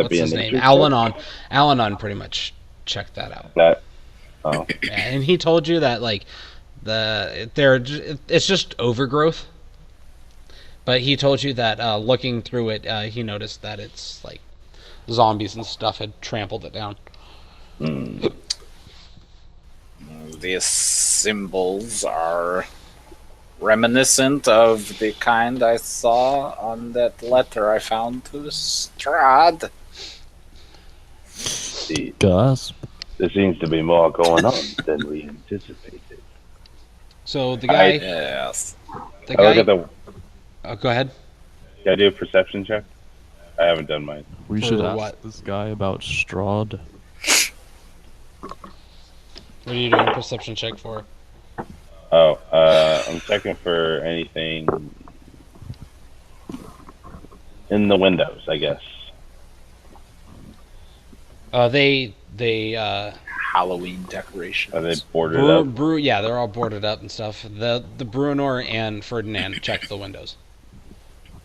be his a name? nature check? Alanon. Alanon pretty much checked that out. That. Oh. Yeah, and he told you that like it's just overgrowth. But he told you that looking through it, he noticed that it's like zombies and stuff had trampled it down. These symbols are reminiscent of the kind I saw on that letter I found to Strahd. See, Gasp. there seems to be more going on than we anticipated. So the guy, Yes. the I look guy. at the. Go ahead. Can I do a perception check? I haven't done mine. We For should ask what? this guy about Strahd. What are you doing a perception check for? Oh, I'm checking for anything in the windows, I guess. They Halloween decorations. Are they boarded up? yeah, they're all boarded up and stuff. The Bruenor and Ferdinand checked the windows.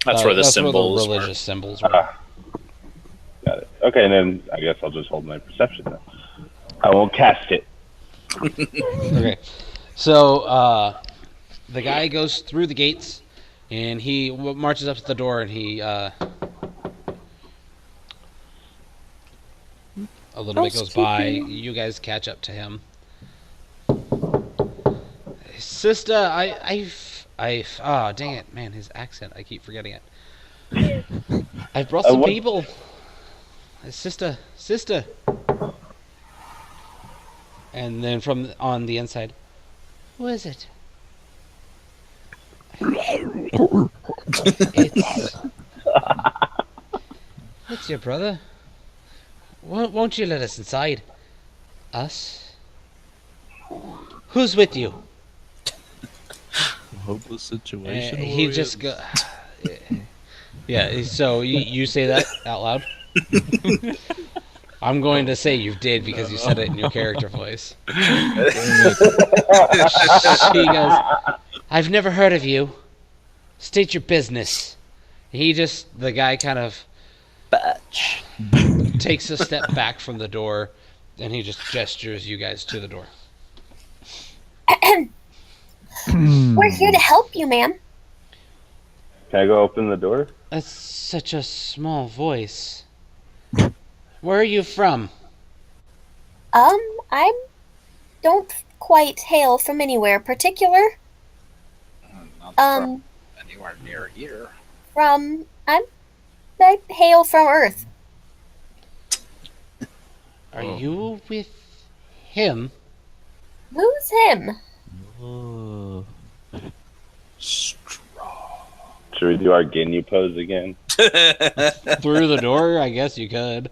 That's where the that's symbols where the were. religious symbols were. Ah, got it. Okay, and then I guess I'll just hold my perception then. I won't cast it. Okay, so the guy goes through the gates, and he marches up to the door, and he a little bit goes by. You guys catch up to him. Sister, oh, dang it, man, his accent, I keep forgetting it. I brought some what- people. Sister. And then from on the inside, who is it? It's your brother. Won't you let us inside? Us? Who's with you? Hopeless situation. He just go. Yeah. So you say that out loud. I'm going to say you did because you said it in your character voice. She goes, "I've never heard of you. State your business." The guy kind of Batch. takes a step back from the door, and he just gestures you guys to the door. We're here to help you, ma'am. Can I go open the door? That's such a small voice. Where are you from? I don't quite hail from anywhere particular. Not Um, from anywhere near here. I hail from Earth. Are you with him? Who's him? Oh. Should we do our Ginyu pose again? Through the door? I guess you could.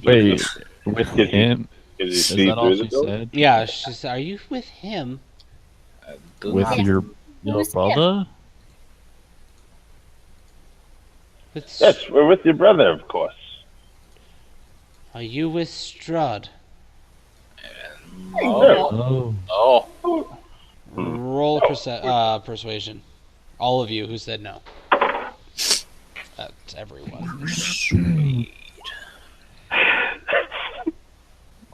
Wait, with Did you- him? Did you Is see that all through she the door? said? Yeah, she said, "Are you with him?" Do With not- your Who's brother? With Yes, we're with your brother, of course. Are you with Strud? Oh. Oh. Oh. Roll persuasion. All of you who said no. That's everyone.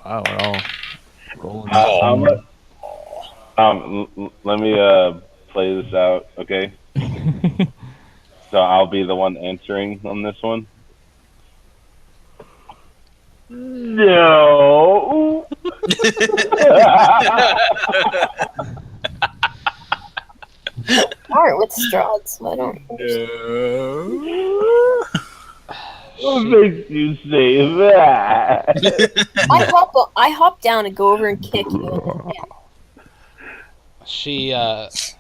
Wow, we're all rolling. Oh. Let me play this out, okay? So I'll be the one answering on this one. No. Aren't with Strahd, so I don't. What makes you say that? I hop down and go over and kick you. She, is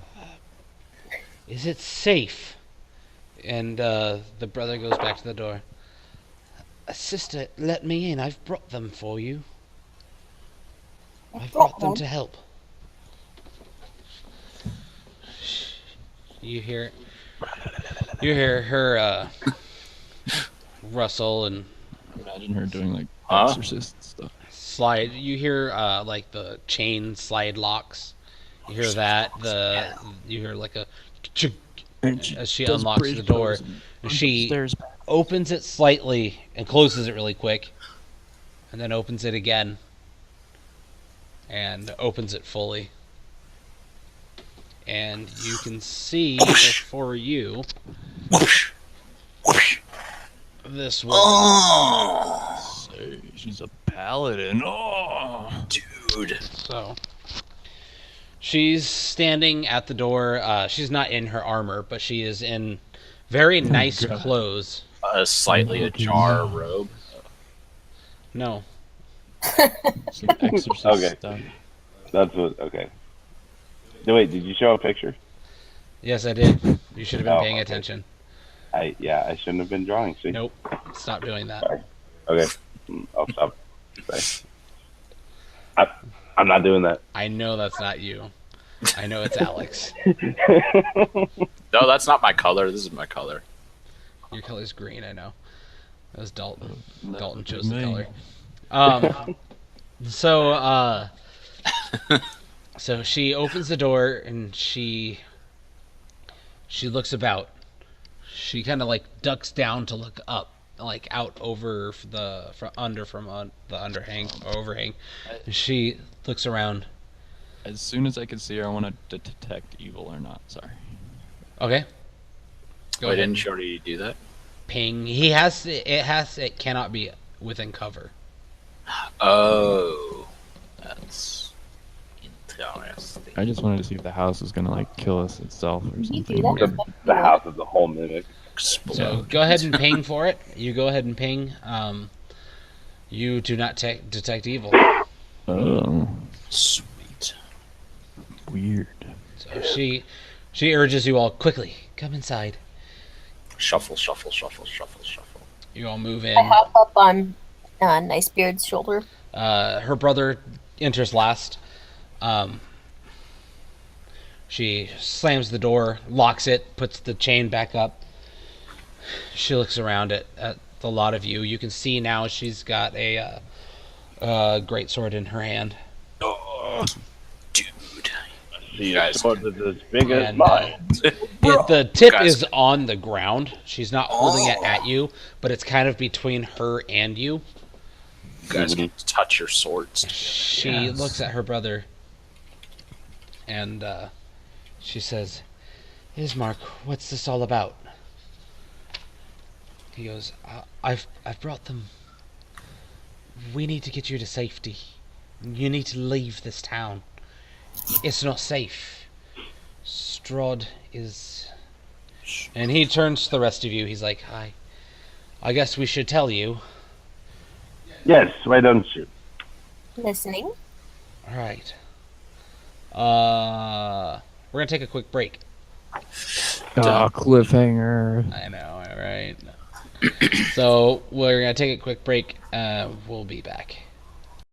it safe? And, the brother goes back to the door. Sister, let me in. I've brought them for you. I've brought them to help. You hear her, rustle and Imagine her doing like Huh? exorcist stuff. slide. You hear, like the chain slide locks. You hear that. You hear like a as she does unlocks bridge the door. pose and runs She upstairs back. opens it slightly and closes it really quick, and then opens it again and opens it fully. And you can see before you this woman. Oh. Say, she's a paladin. Oh. Dude. So she's standing at the door. She's not in her armor, but she is in very nice God. clothes. Slightly ajar robe. No, It's like exorcist Okay. stuff. That's what. Okay. No, wait. Did you show a picture? yes, I did. You should have been Oh, paying okay. attention. I shouldn't have been drawing. See. Nope, stop doing that. Okay. I'll stop. Sorry. I'm not doing that. I know that's not you. I know it's Alex. No, that's not my color. This is my color. Your color's green, I know. That was Dalton. That Dalton would chose be the me. color. So she opens the door and she looks about. She kind of like ducks down to look up, like out over the overhang. And she looks around. As soon as I can see her, I want to detect evil or not. Sorry. Okay. Go Wait, ahead. didn't you already do that? Ping. It cannot be within cover. Oh. That's Oh, yes. I just wanted to see if the house was gonna like kill us itself or You something. do that. weird. The house is a whole mimic. So go ahead and ping for it. You go ahead and ping. You do not detect evil. Oh, Sweet. weird. So she urges you all quickly come inside. Shuffle, shuffle, shuffle, shuffle, shuffle. You all move I in. hop up on Nicebeard's shoulder. Her brother enters last. She slams the door, locks it, puts the chain back up. She looks around at the lot of you. You can see now she's got a great sword in her hand. Oh, dude. The guys sword is as big as And, mine. The tip Guys. is on the ground. She's not holding it at you, but it's kind of between her and you. You guys can touch your swords. She looks at her brother and she says, Ismark, what's this all about? He goes, I've brought them. We need to get you to safety. You need to leave this town. It's not safe. Strahd is... And he turns to the rest of you. He's like, I guess we should tell you. Yes, why don't you? Listening. All right. We're gonna take a quick break. Ah, cliffhanger. I know, all right. So we're gonna take a quick break. We'll be back.